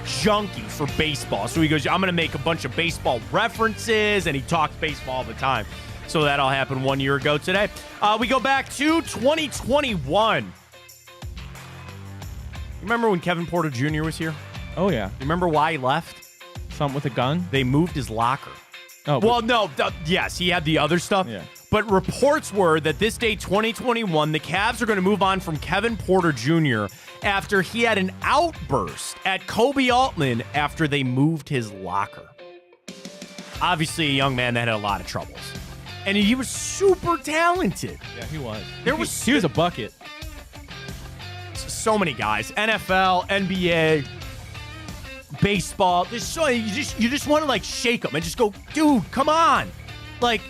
junkie for baseball. So he goes, I'm going to make a bunch of baseball references, and he talks baseball all the time. So that all happened 1 year ago today. We go back to 2021. Remember when Kevin Porter Jr. was here? Oh, yeah. Remember why he left? Something with a gun? They moved his locker. Oh, well, no. Yes, he had the other stuff. Yeah. But reports were that this day, 2021, the Cavs are going to move on from Kevin Porter Jr. after he had an outburst at Kobe Altman after they moved his locker. Obviously, a young man that had a lot of troubles. And he was super talented. Yeah, he was. He was a bucket. So many guys. NFL, NBA, baseball. There's so you just want to like shake them and just go, dude, come on. Like,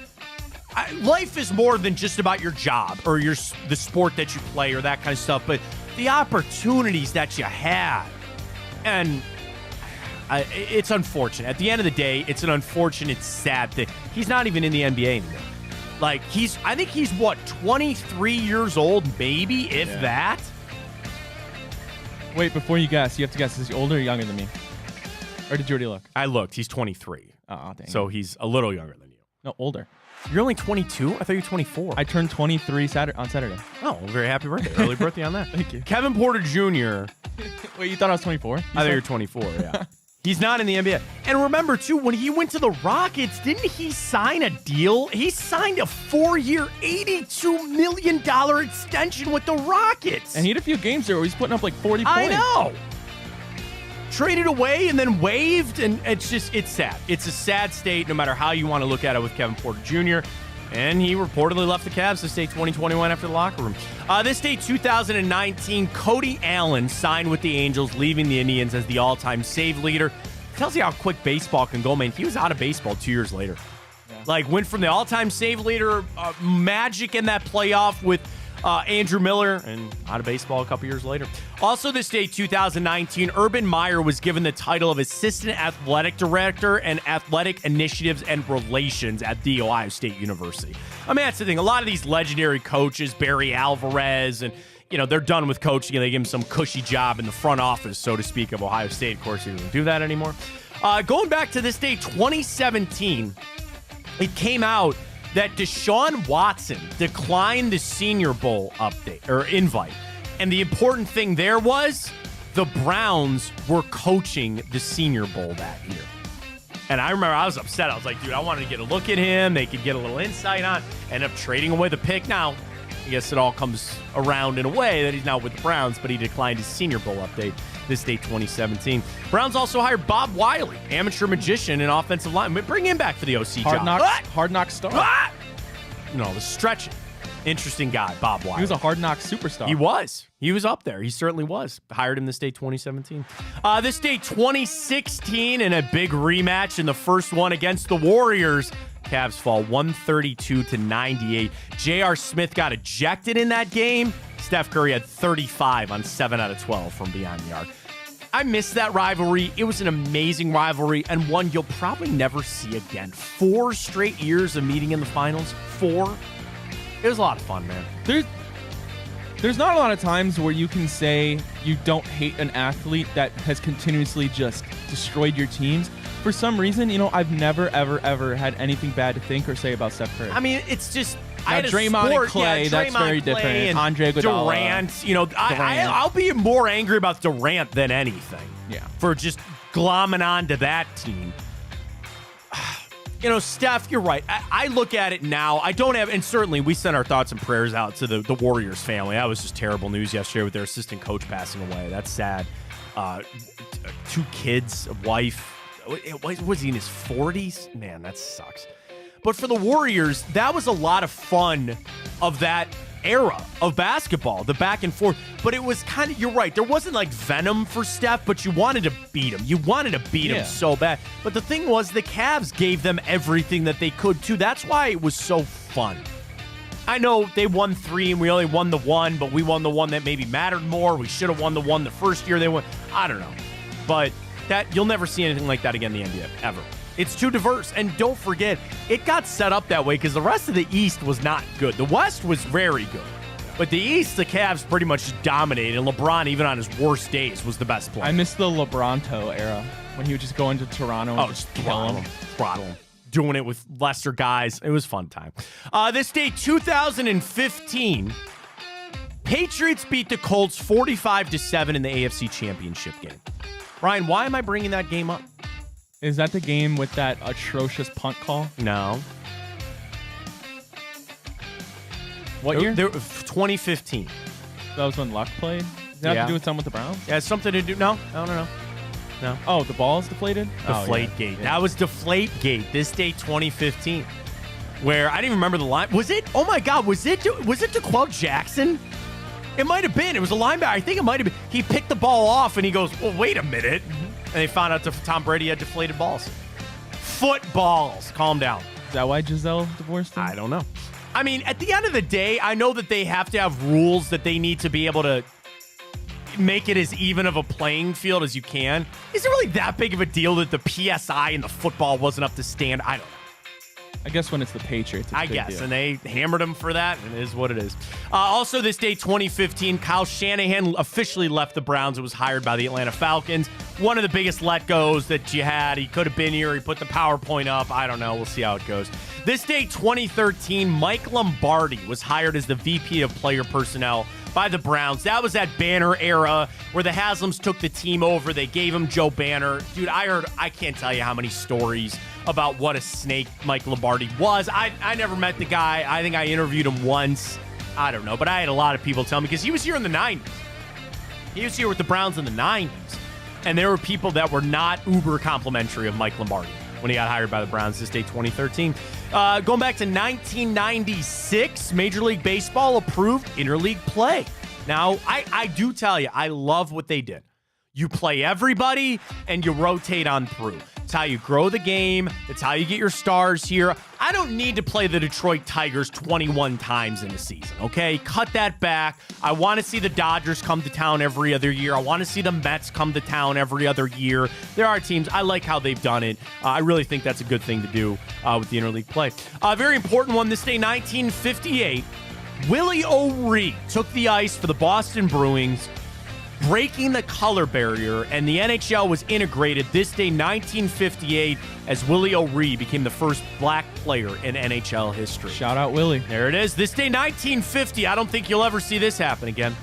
life is more than just about your job or the sport that you play or that kind of stuff, but the opportunities that you had. And it's unfortunate. At the end of the day, it's an unfortunate, sad thing. He's not even in the NBA anymore. Like, I think he's, 23 years old, maybe, if that? Wait, before you guess, you have to guess, is he older or younger than me? Or did you already look? I looked. He's 23. Oh, dang. So he's a little younger than you. No, older. You're only 22? I thought you were 24. I turned 23 on Saturday. Oh, well, very happy birthday. Early birthday on that. Thank you. Kevin Porter Jr. Wait, you thought I was 24? I thought you were 24, yeah. He's not in the NBA. And remember, too, when he went to the Rockets, didn't he sign a deal? He signed a 4-year, $82 million extension with the Rockets. And he had a few games there where he's putting up like 40 points. I know. Traded away and then waived, and it's sad. It's a sad state no matter how you want to look at it with Kevin Porter Jr., and he reportedly left the Cavs this day 2021 after the locker room. This day 2019, Cody Allen signed with the Angels, leaving the Indians as the all-time save leader. Tells you how quick baseball can go, man. He was out of baseball 2 years later. Yeah. Like, went from the all-time save leader, magic in that playoff with Andrew Miller, and out of baseball a couple years later. Also this day, 2019, Urban Meyer was given the title of Assistant Athletic Director and Athletic Initiatives and Relations at The Ohio State University. I mean, that's the thing. A lot of these legendary coaches, Barry Alvarez, and, they're done with coaching, and they give him some cushy job in the front office, so to speak, of Ohio State. Of course, he doesn't do that anymore. Going back to this day, 2017, it came out that Deshaun Watson declined the Senior Bowl update or invite. And the important thing there was the Browns were coaching the Senior Bowl that year. And I remember I was upset. I was like, dude, I wanted to get a look at him. They could get a little insight on. End up trading away the pick. Now, I guess it all comes around in a way that he's now with the Browns, but he declined his Senior Bowl update this day, 2017. Browns also hired Bob Wiley, amateur magician and offensive lineman. Bring him back for the OC job. Hard knock star. The stretching. Interesting guy, Bob Wiley. He was a hard knock superstar. He was. He was up there. He certainly was. Hired him this day, 2017. This day, 2016, in a big rematch in the first one against the Warriors. Cavs fall 132-98. J.R. Smith got ejected in that game. Steph Curry had 35 on 7 out of 12 from beyond the arc. I miss that rivalry. It was an amazing rivalry and one you'll probably never see again. 4 straight years of meeting in the finals. 4. It was a lot of fun, man. There's not a lot of times where you can say you don't hate an athlete that has continuously just destroyed your teams. For some reason, I've never, ever, ever had anything bad to think or say about Steph Curry. I mean, it's just... Now, Draymond and Clay, that's very different. Andre Iguodala. Durant. I'll be more angry about Durant than anything. Yeah. For just glomming onto that team. Steph, you're right. I look at it now. I don't have, and certainly we sent our thoughts and prayers out to the Warriors family. That was just terrible news yesterday with their assistant coach passing away. That's sad. 2 kids, a wife. Was he in his 40s? Man, that sucks. But for the Warriors, that was a lot of fun of that era of basketball, the back and forth. But it was kind of, you're right, there wasn't like venom for Steph, but you wanted to beat him. You wanted to beat him so bad. But the thing was, the Cavs gave them everything that they could, too. That's why it was so fun. I know they won 3 and we only won the 1, but we won the one that maybe mattered more. We should have won the one the first year they won. I don't know. But that you'll never see anything like that again in the NBA, ever. It's too diverse. And don't forget, it got set up that way because the rest of the East was not good. The West was very good. But the East, the Cavs pretty much dominated. And LeBron, even on his worst days, was the best player. I miss the LeBronto era when he would just go into Toronto and just kill him. Throttle him. Doing it with lesser guys. It was a fun time. This day, 2015, Patriots beat the Colts 45-7 in the AFC Championship game. Ryan, why am I bringing that game up? Is that the game with that atrocious punt call? No. What year? 2015. That was when Luck played? Does that have to do with something with the Browns? Yeah, it's something to do. No. Oh, the ball's deflated? Deflategate. That was Deflategate. This day 2015. Where I didn't even remember the line. Was it? Oh my God. Was it DeQuell Jackson? It might have been. It was a linebacker. I think it might have been. He picked the ball off and he goes, well, wait a minute. And they found out Tom Brady had deflated balls. Footballs. Calm down. Is that why Giselle divorced him? I don't know. I mean, at the end of the day, I know that they have to have rules that they need to be able to make it as even of a playing field as you can. Is it really that big of a deal that the PSI in the football wasn't up to stand? I don't know. I guess when it's the Patriots, it's I guess, deal. And they hammered him for that, and it is what it is. Also, this day, 2015, Kyle Shanahan officially left the Browns and was hired by the Atlanta Falcons. One of the biggest let-goes that you had. He could have been here. He put the PowerPoint up. I don't know. We'll see how it goes. This day, 2013, Mike Lombardi was hired as the VP of Player Personnel by the Browns. That was that Banner era where the Haslams took the team over. They gave him Joe Banner. Dude, I can't tell you how many stories about what a snake Mike Lombardi was. I never met the guy. I think I interviewed him once. I don't know, but I had a lot of people tell me because he was here in the 90s. He was here with the Browns in the 90s. And there were people that were not uber complimentary of Mike Lombardi when he got hired by the Browns this day, 2013. Going back to 1996, Major League Baseball approved interleague play. Now, I do tell you, I love what they did. You play everybody, and you rotate on through. It's how you grow the game. It's how you get your stars here. I don't need to play the Detroit Tigers 21 times in a season, okay? Cut that back. I want to see the Dodgers come to town every other year. I want to see the Mets come to town every other year. There are teams. I like how they've done it. I really think that's a good thing to do with the interleague play. A very important one this day, 1958. Willie O'Ree took the ice for the Boston Bruins, breaking the color barrier, and the NHL was integrated this day, 1958, as Willie O'Ree became the first black player in NHL history. Shout out Willie. There it is. This day, 1950. I don't think you'll ever see this happen again.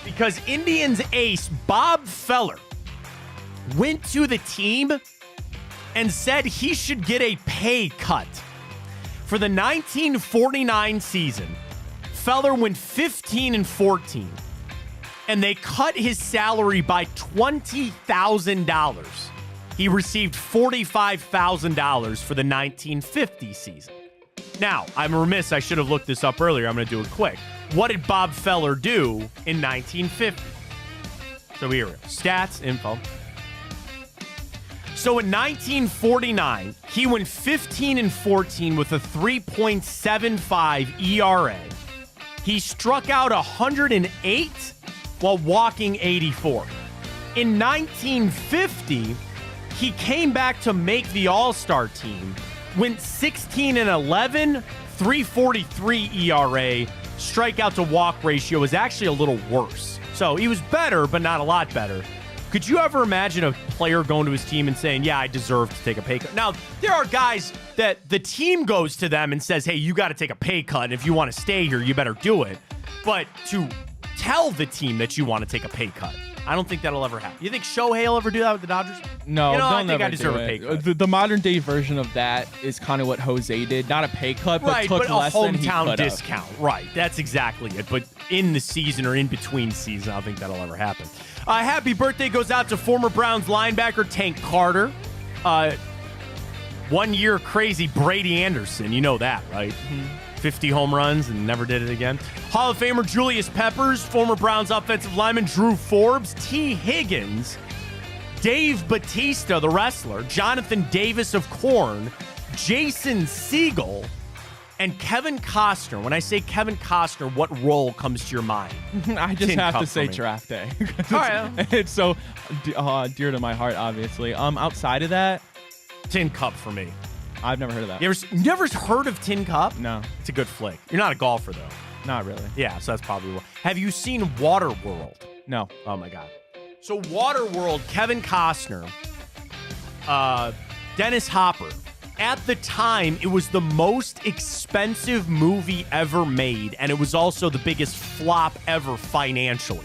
Because Indians ace Bob Feller went to the team and said he should get a pay cut. For the 1949 season, Feller went 15-14. And they cut his salary by $20,000. He received $45,000 for the 1950 season. Now, I'm remiss. I should have looked this up earlier. I'm going to do it quick. What did Bob Feller do in 1950? So here, stats, info. So in 1949, he went 15-14 with a 3.75 ERA. He struck out 108 while walking 84. In 1950, he came back to make the All-Star team, went 16-11, 3.43 ERA, strikeout to walk ratio was actually a little worse. So he was better, but not a lot better. Could you ever imagine a player going to his team and saying, yeah, I deserve to take a pay cut? Now, there are guys that the team goes to them and says, hey, you got to take a pay cut, and if you want to stay here, you better do it. But to tell the team that you want to take a pay cut, I don't think that'll ever happen. You think Shohei will ever do that with the Dodgers? No, I think I deserve a pay cut. The modern day version of that is kind of what Jose did. Not a pay cut, but took a less than he could hometown discount. Right, that's exactly it. But in the season or in between seasons, I don't think that'll ever happen. Happy birthday goes out to former Browns linebacker Tank Carter. 1 year crazy Brady Anderson. You know that, right? 50 home runs and never did it again. Hall of Famer Julius Peppers, former Browns offensive lineman Drew Forbes, T. Higgins, Dave Bautista, the wrestler, Jonathan Davis of Korn, Jason Segel, and Kevin Costner. When I say Kevin Costner, what role comes to your mind? I just Tin have Cup to say for me. Draft Day. All right. It's so dear to my heart, obviously. Outside of that, Tin Cup for me. I've never heard of that. You never heard of Tin Cup? No, It's a good flick. You're not a golfer, though. not really. Yeah, so that's probably what. Have you seen Waterworld? No. Oh, my God. So Waterworld, Kevin Costner, Dennis Hopper, at the time, it was the most expensive movie ever made, and it was also the biggest flop ever financially.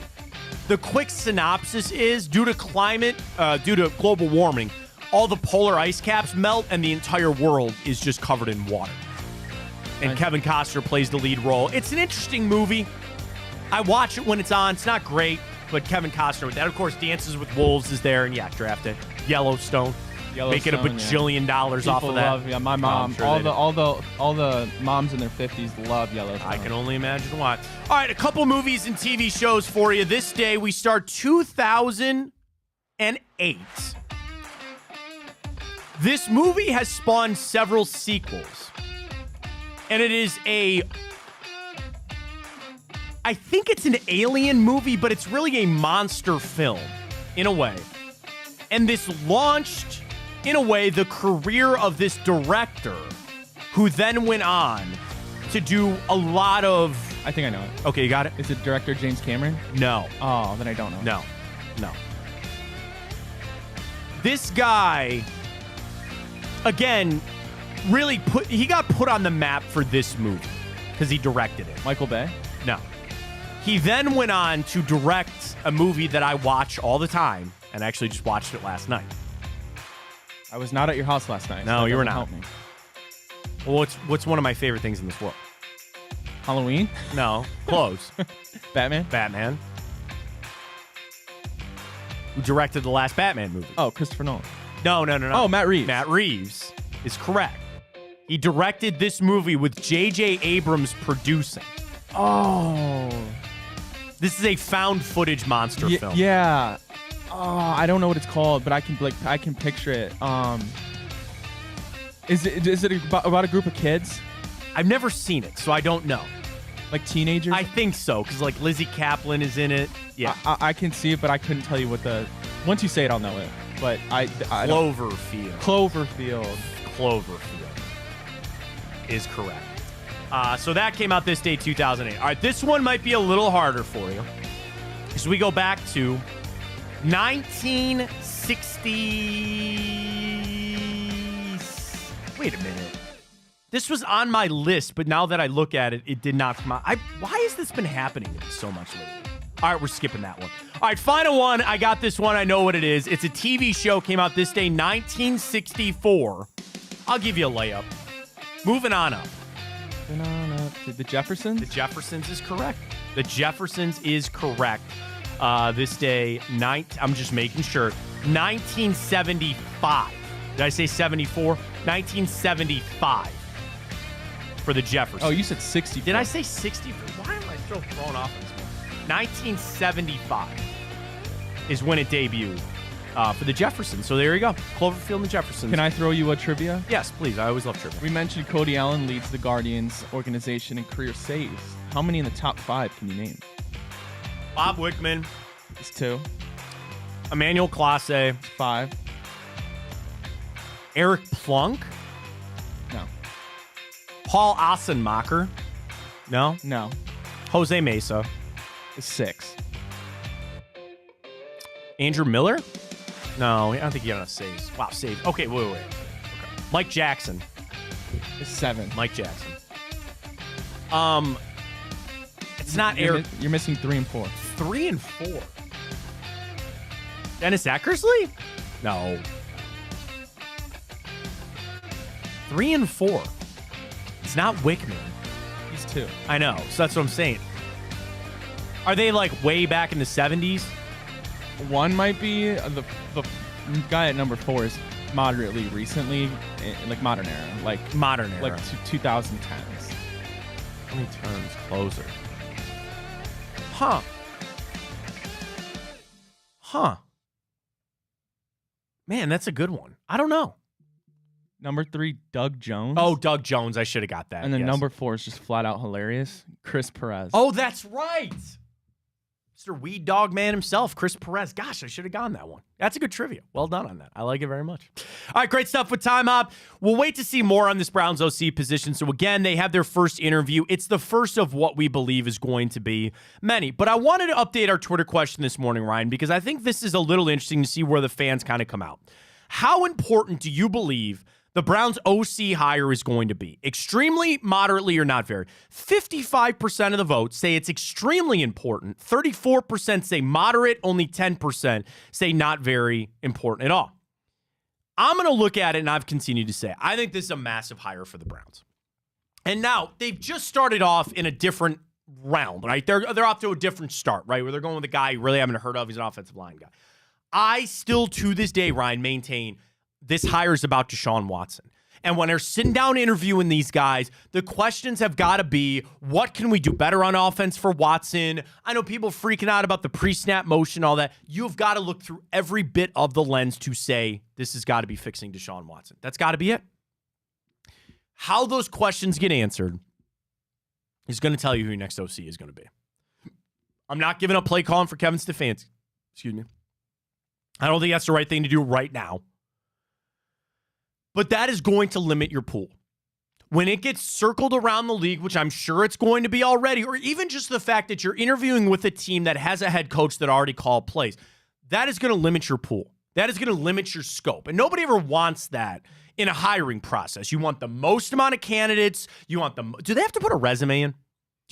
The quick synopsis is, due to global warming, all the polar ice caps melt and the entire world is just covered in water. And Kevin Costner plays the lead role. It's an interesting movie. I watch it when it's on. It's not great, but Kevin Costner with that. Of course, Dances with Wolves is there, and draft it. Yellowstone. Making a bajillion dollars off of that. Love, my mom. Sure all the moms in their 50s love Yellowstone. I can only imagine why. All right, a couple movies and TV shows for you. This day, we start 2008. This movie has spawned several sequels. And it is I think it's an alien movie, but it's really a monster film, in a way. And this launched, in a way, the career of this director, who then went on to do a lot of... I think I know it. Okay, you got it? Is it director James Cameron? No. Oh, then I don't know. No. This guy, again, really he got put on the map for this movie because he directed it. Michael Bay? No. He then went on to direct a movie that I watch all the time, and I actually just watched it last night. I was not at your house last night. No, so you were doesn't not. Help me. Well, what's one of my favorite things in this world? Halloween? No. Close. Batman? Who directed the last Batman movie? Oh, Christopher Nolan. No. Oh, Matt Reeves. Matt Reeves is correct. He directed this movie with J.J. Abrams producing. Oh. This is a found footage monster film. Yeah. Oh, I don't know what it's called, but I can picture it. Is it about a group of kids? I've never seen it, so I don't know. Like teenagers? I think so, because like Lizzie Kaplan is in it. Yeah. I can see it, but I couldn't tell you what the... Once you say it, I'll know it. But I don't... Cloverfield is correct. So that came out this day, 2008. All right, this one might be a little harder for you. So we go back to 1960. Wait a minute. This was on my list, but now that I look at it, it did not come out. Why has this been happening to me so much lately? All right, we're skipping that one. All right, final one. I got this one. I know what it is. It's a TV show. Came out this day, 1964. I'll give you a layup. Moving on up. The Jeffersons? The Jeffersons is correct. The Jeffersons is correct. This day, I'm just making sure. 1975. Did I say 74? 1975 for the Jeffersons. Oh, you said 60. Did I say 60? Why am I so thrown off on this one? 1975 is when it debuted for the Jeffersons. So there you go. Cloverfield and the Jeffersons. Can I throw you a trivia? Yes, please. I always love trivia. We mentioned Cody Allen leads the Guardians organization in career saves. How many in the top 5 can you name? Bob Wickman. It's 2. Emmanuel Clase. 5. Eric Plunk. No. Paul Ossenmacher. No. No. Jose Mesa. It's 6. Andrew Miller. No, I don't think he got enough saves. Wow, saves. Okay, wait. Okay. Mike Jackson. It's 7. Mike Jackson. It's not Eric. You're missing 3 and 4. 3 and 4. Dennis Eckersley? No. 3 and 4. It's not Wickman. He's 2. I know. So that's what I'm saying. Are they like way back in the 70s? One might be the guy at number 4 is moderately recently, like modern era, like 2010s. How many turns closer? Huh. Man, that's a good one. I don't know. Number 3, Doug Jones. Oh, Doug Jones. I should have got that. And then yes. number 4 is just flat out hilarious. Chris Perez. Oh, that's right. Mr. Weed Dog Man himself, Chris Perez. Gosh, I should have gotten that one. That's a good trivia. Well done on that. I like it very much. All right, great stuff with Time Hop. We'll wait to see more on this Browns OC position. So again, they have their first interview. It's the first of what we believe is going to be many. But I wanted to update our Twitter question this morning, Ryan, because I think this is a little interesting to see where the fans kind of come out. How important do you believe the Browns OC hire is going to be extremely, moderately, or not very. 55% of the votes say it's extremely important. 34% say moderate. Only 10% say not very important at all. I'm going to look at it, and I've continued to say, I think this is a massive hire for the Browns. And now they've just started off in a different round, right? They're off to a different start, right? Where they're going with a guy you really haven't heard of. He's an offensive line guy. I still, to this day, Ryan, maintain this hire is about Deshaun Watson. And when they're sitting down interviewing these guys, the questions have got to be, what can we do better on offense for Watson? I know people freaking out about the pre-snap motion, all that. You've got to look through every bit of the lens to say, this has got to be fixing Deshaun Watson. That's got to be it. How those questions get answered is going to tell you who your next OC is going to be. I'm not giving up play calling for Kevin Stefanski. Excuse me. I don't think that's the right thing to do right now. But that is going to limit your pool. When it gets circled around the league, which I'm sure it's going to be already, or even just the fact that you're interviewing with a team that has a head coach that already called plays, that is going to limit your pool. That is going to limit your scope. And nobody ever wants that in a hiring process. You want the most amount of candidates. You want them. Do they have to put a resume in? Do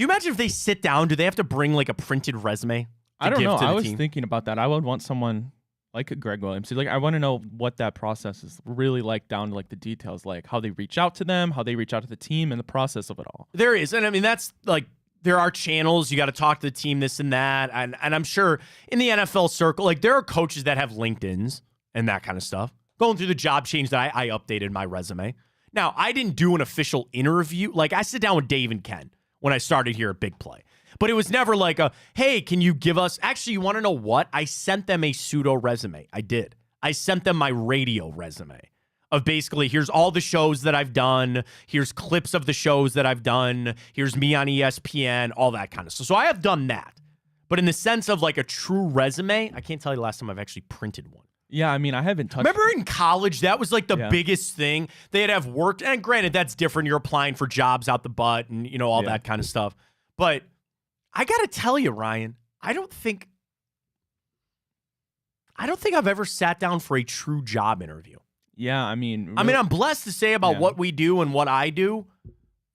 you imagine if they sit down, do they have to bring like a printed resume? I don't know. I was thinking about that. I would want someone like a Greg Williams. Like, I want to know what that process is really like, down to like the details, like how they reach out to them, how they reach out to the team, and the process of it all. There is. And I mean, that's like, there are channels. You got to talk to the team, this and that. And I'm sure in the NFL circle, like there are coaches that have LinkedIns and that kind of stuff. Going through the job change that I updated my resume. Now, I didn't do an official interview. Like I sit down with Dave and Ken when I started here at Big Play. But it was never like a, hey, can you give us... Actually, you want to know what? I sent them a pseudo resume. I did. I sent them my radio resume of basically, here's all the shows that I've done. Here's clips of the shows that I've done. Here's me on ESPN, all that kind of stuff. So I have done that. But in the sense of like a true resume, I can't tell you the last time I've actually printed one. Yeah, I mean, I haven't touched... Remember in college, that was like the biggest thing. They'd have worked, and granted, that's different. You're applying for jobs out the butt and, you know, all that kind of stuff. But I got to tell you, Ryan, I don't think I've ever sat down for a true job interview. Yeah, I mean... Really, I'm blessed to say about what we do and what I do,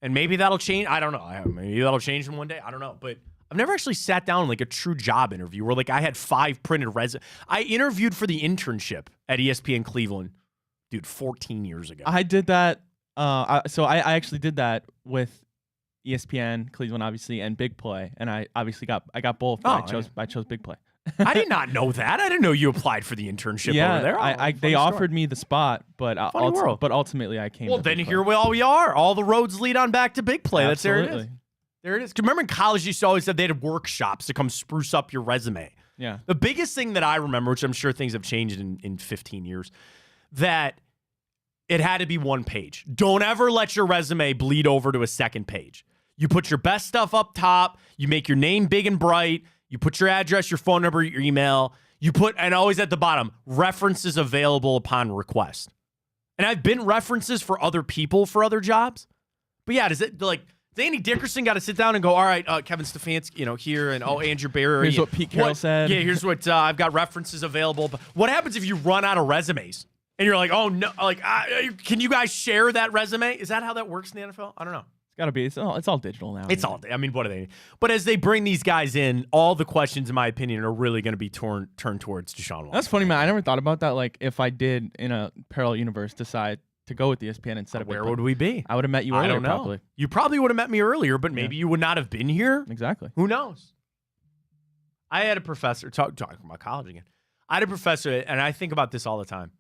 and maybe that'll change. I don't know. Maybe that'll change in one day. I don't know. But I've never actually sat down in like a true job interview where like I had 5 printed resumes. I interviewed for the internship at ESPN Cleveland, dude, 14 years ago. I did that. So I actually did that with ESPN Cleveland, obviously, and Big Play, and I obviously got both. But I chose Big Play. I did not know that. I didn't know you applied for the internship over there. They offered me the spot, but ultimately I came. Well, then here we are. All the roads lead on back to Big Play. Absolutely. That's there it is. There it is. Remember in college, you used to always said they had workshops to come spruce up your resume. Yeah. The biggest thing that I remember, which I'm sure things have changed in 15 years, that it had to be one page. Don't ever let your resume bleed over to a second page. You put your best stuff up top. You make your name big and bright. You put your address, your phone number, your email. You put, and always at the bottom, references available upon request. And I've been references for other people for other jobs. But yeah, does Andy Dickerson got to sit down and go, all right, Kevin Stefanski, here, and Andrew Barry. Here's what Pete Carroll said. Yeah, here's what I've got references available. But what happens if you run out of resumes and you're like, oh no, can you guys share that resume? Is that how that works in the NFL? I don't know. It's got to be. It's all digital now. It's all. I mean, what are they? But as they bring these guys in, all the questions, in my opinion, are really going to be turned towards Deshaun Watson. That's funny, man. I never thought about that. Like, if I did in a parallel universe decide to go with ESPN instead of where would we be? I would have met you earlier. I don't know. Probably. You probably would have met me earlier, but maybe you would not have been here. Exactly. Who knows? I had a professor talking about college again. I had a professor, and I think about this all the time.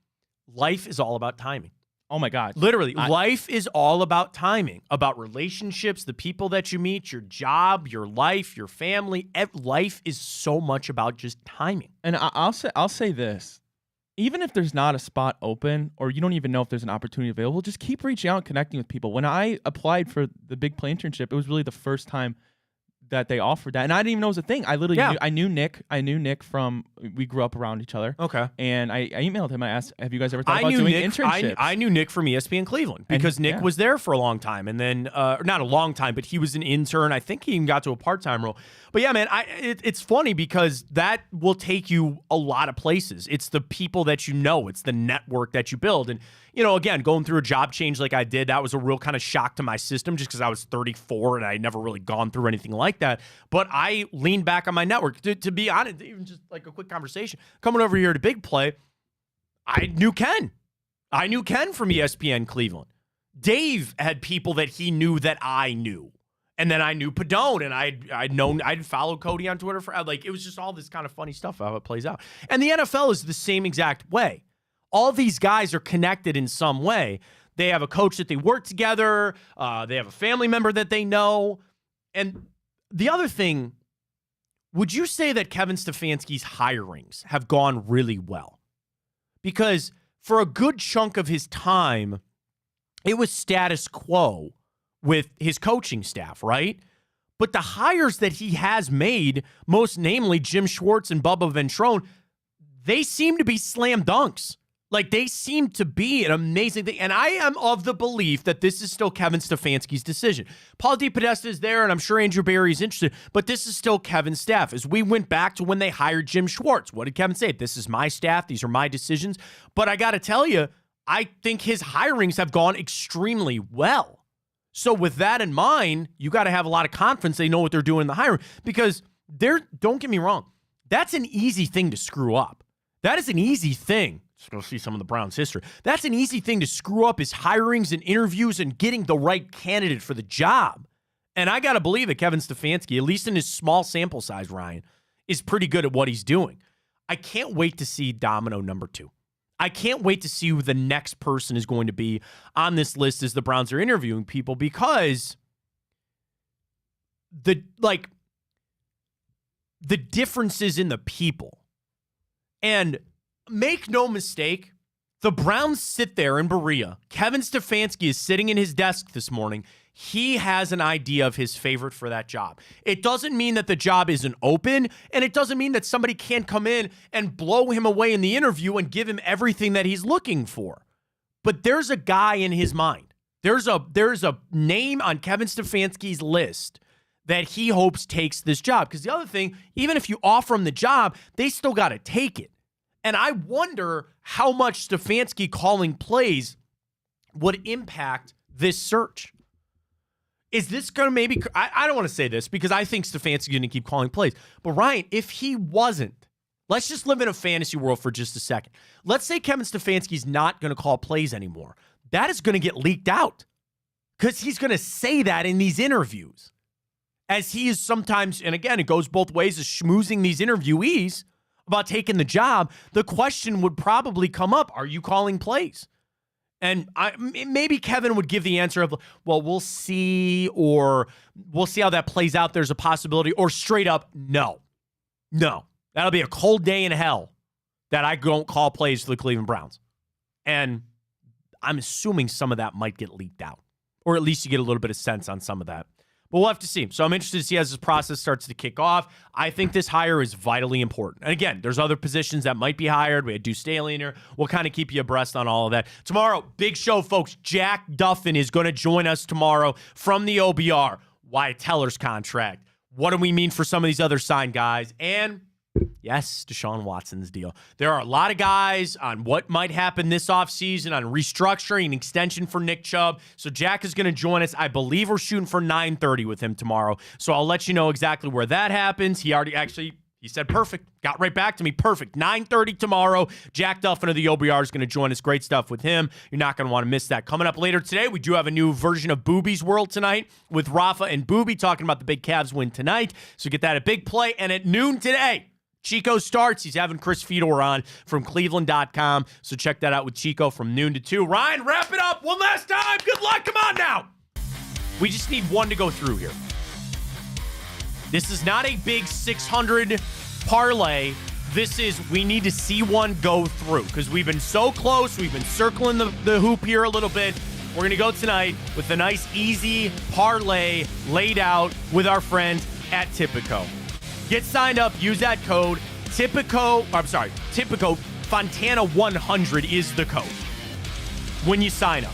Life is all about timing. Oh my God. Literally, life is all about timing, about relationships, the people that you meet, your job, your life, your family. Life is so much about just timing. And I'll say this. Even if there's not a spot open or you don't even know if there's an opportunity available, just keep reaching out and connecting with people. When I applied for the Big Play internship, it was really the first time that they offered that. And I didn't even know it was a thing. I literally knew Nick. I knew Nick from, we grew up around each other. Okay. And I emailed him. I asked, have you guys ever thought about doing internships? I knew Nick from ESPN Cleveland because Nick was there for a long time. And then, not a long time, but he was an intern. I think he even got to a part-time role. But yeah, man, it's funny because that will take you a lot of places. It's the people that you know. It's the network that you build. And, again, going through a job change like I did, that was a real kind of shock to my system just because I was 34 and I had never really gone through anything like that. But I leaned back on my network. To be honest, even just like a quick conversation, coming over here to Big Play, I knew Ken. I knew Ken from ESPN Cleveland. Dave had people that he knew that I knew. And then I knew Padone, and I'd followed Cody on Twitter for, like, it was just all this kind of funny stuff, how it plays out. And the NFL is the same exact way. All these guys are connected in some way. They have a coach that they work together. They have a family member that they know. And the other thing, would you say that Kevin Stefanski's hirings have gone really well? Because for a good chunk of his time, it was status quo with his coaching staff, right? But the hires that he has made, most namely Jim Schwartz and Bubba Ventrone, they seem to be slam dunks. Like, they seem to be an amazing thing. And I am of the belief that this is still Kevin Stefanski's decision. Paul DePodesta is there, and I'm sure Andrew Barry is interested, but this is still Kevin's staff. As we went back to when they hired Jim Schwartz, what did Kevin say? This is my staff. These are my decisions. But I got to tell you, I think his hirings have gone extremely well. So with that in mind, you got to have a lot of confidence they know what they're doing in the hiring, because don't get me wrong, that's an easy thing to screw up. That is an easy thing. Just go see some of the Browns' history. That's an easy thing to screw up, is hirings and interviews and getting the right candidate for the job. And I got to believe that Kevin Stefanski, at least in his small sample size, Ryan, is pretty good at what he's doing. I can't wait to see domino number 2. I can't wait to see who the next person is going to be on this list as the Browns are interviewing people, because the differences in the people. And make no mistake, the Browns sit there in Berea. Kevin Stefanski is sitting in his desk this morning. He has an idea of his favorite for that job. It doesn't mean that the job isn't open, and it doesn't mean that somebody can't come in and blow him away in the interview and give him everything that he's looking for. But there's a guy in his mind. There's a name on Kevin Stefanski's list that he hopes takes this job. Because the other thing, even if you offer him the job, they still got to take it. And I wonder how much Stefanski calling plays would impact this search. Is this going to maybe, I don't want to say this because I think Stefanski's going to keep calling plays. But Ryan, if he wasn't, let's just live in a fantasy world for just a second. Let's say Kevin Stefanski's not going to call plays anymore. That is going to get leaked out because he's going to say that in these interviews. As he is sometimes, and again, it goes both ways, is schmoozing these interviewees about taking the job. The question would probably come up, are you calling plays? And maybe Kevin would give the answer of, well, we'll see, or we'll see how that plays out. There's a possibility, or straight up, no. That'll be a cold day in hell that I don't call plays for the Cleveland Browns. And I'm assuming some of that might get leaked out, or at least you get a little bit of sense on some of that. But we'll have to see. So I'm interested to see as this process starts to kick off. I think this hire is vitally important. And again, there's other positions that might be hired. We had Duce Staley in here. We'll kind of keep you abreast on all of that. Tomorrow, big show, folks. Jack Duffin is going to join us tomorrow from the OBR. Wyatt Teller's contract. What do we mean for some of these other signed guys? And yes, Deshaun Watson's deal. There are a lot of guys on what might happen this offseason on restructuring and extension for Nick Chubb. So Jack is going to join us. I believe we're shooting for 9:30 with him tomorrow. So I'll let you know exactly where that happens. He said perfect. Got right back to me. Perfect. 9:30 tomorrow. Jack Duffin of the OBR is going to join us. Great stuff with him. You're not going to want to miss that. Coming up later today, we do have a new version of Booby's World tonight with Rafa and Booby talking about the big Cavs win tonight. So get that at Big Play. And at noon today, Chico starts. He's having Chris Fedor on from Cleveland.com. So check that out with Chico from noon to 2. Ryan, wrap it up one last time. Good luck. Come on now. We just need one to go through here. This is not a big 600 parlay. We need to see one go through because we've been so close. We've been circling the hoop here a little bit. We're going to go tonight with a nice, easy parlay laid out with our friends at Tipico. Get signed up. Use that code. Tipico Fontana 100 is the code when you sign up.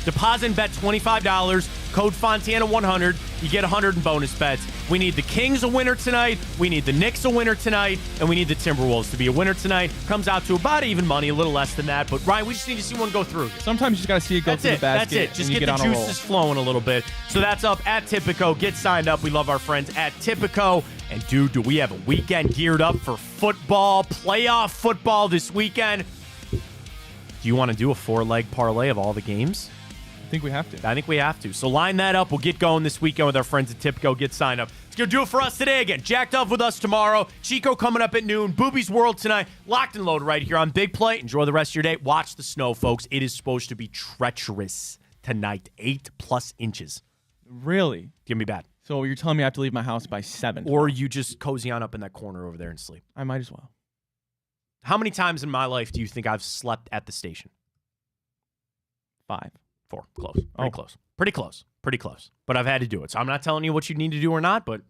Deposit and bet $25. Code Fontana 100. you get 100 in bonus bets. We need the Kings a winner tonight. We need the Knicks a winner tonight. And we need the Timberwolves to be a winner tonight. Comes out to about even money, a little less than that. But, Ryan, we just need to see one go through. Sometimes you just got to see it go through the basket. That's it. Just and get you the on a roll. juices flowing a little bit. So that's up at Tipico. Get signed up. We love our friends at Tipico. And, dude, do we have a weekend geared up for football, playoff football this weekend? Do you want to do a 4-leg parlay of all the games? I think we have to. I think we have to. So line that up. We'll get going this weekend with our friends at Tipico. Get signed up. It's going to do it for us today again. Jacked Up with us tomorrow. Chico coming up at noon. Booby's World tonight. Locked and loaded right here on Big Play. Enjoy the rest of your day. Watch the snow, folks. It is supposed to be treacherous tonight. 8+ inches. Really? Give me bad. So you're telling me I have to leave my house by 7? Or you just cozy on up in that corner over there and sleep. I might as well. How many times in my life do you think I've slept at the station? 5. 4. Close. Pretty close. Pretty close. Pretty close. But I've had to do it. So I'm not telling you what you need to do or not, but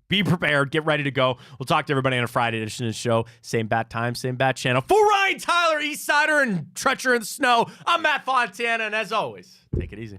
be prepared. Get ready to go. We'll talk to everybody on a Friday edition of the show. Same bat time, same bat channel. For Ryan Tyler, Eastsider, and Treacher in the Snow, I'm Matt Fontana. And as always, take it easy.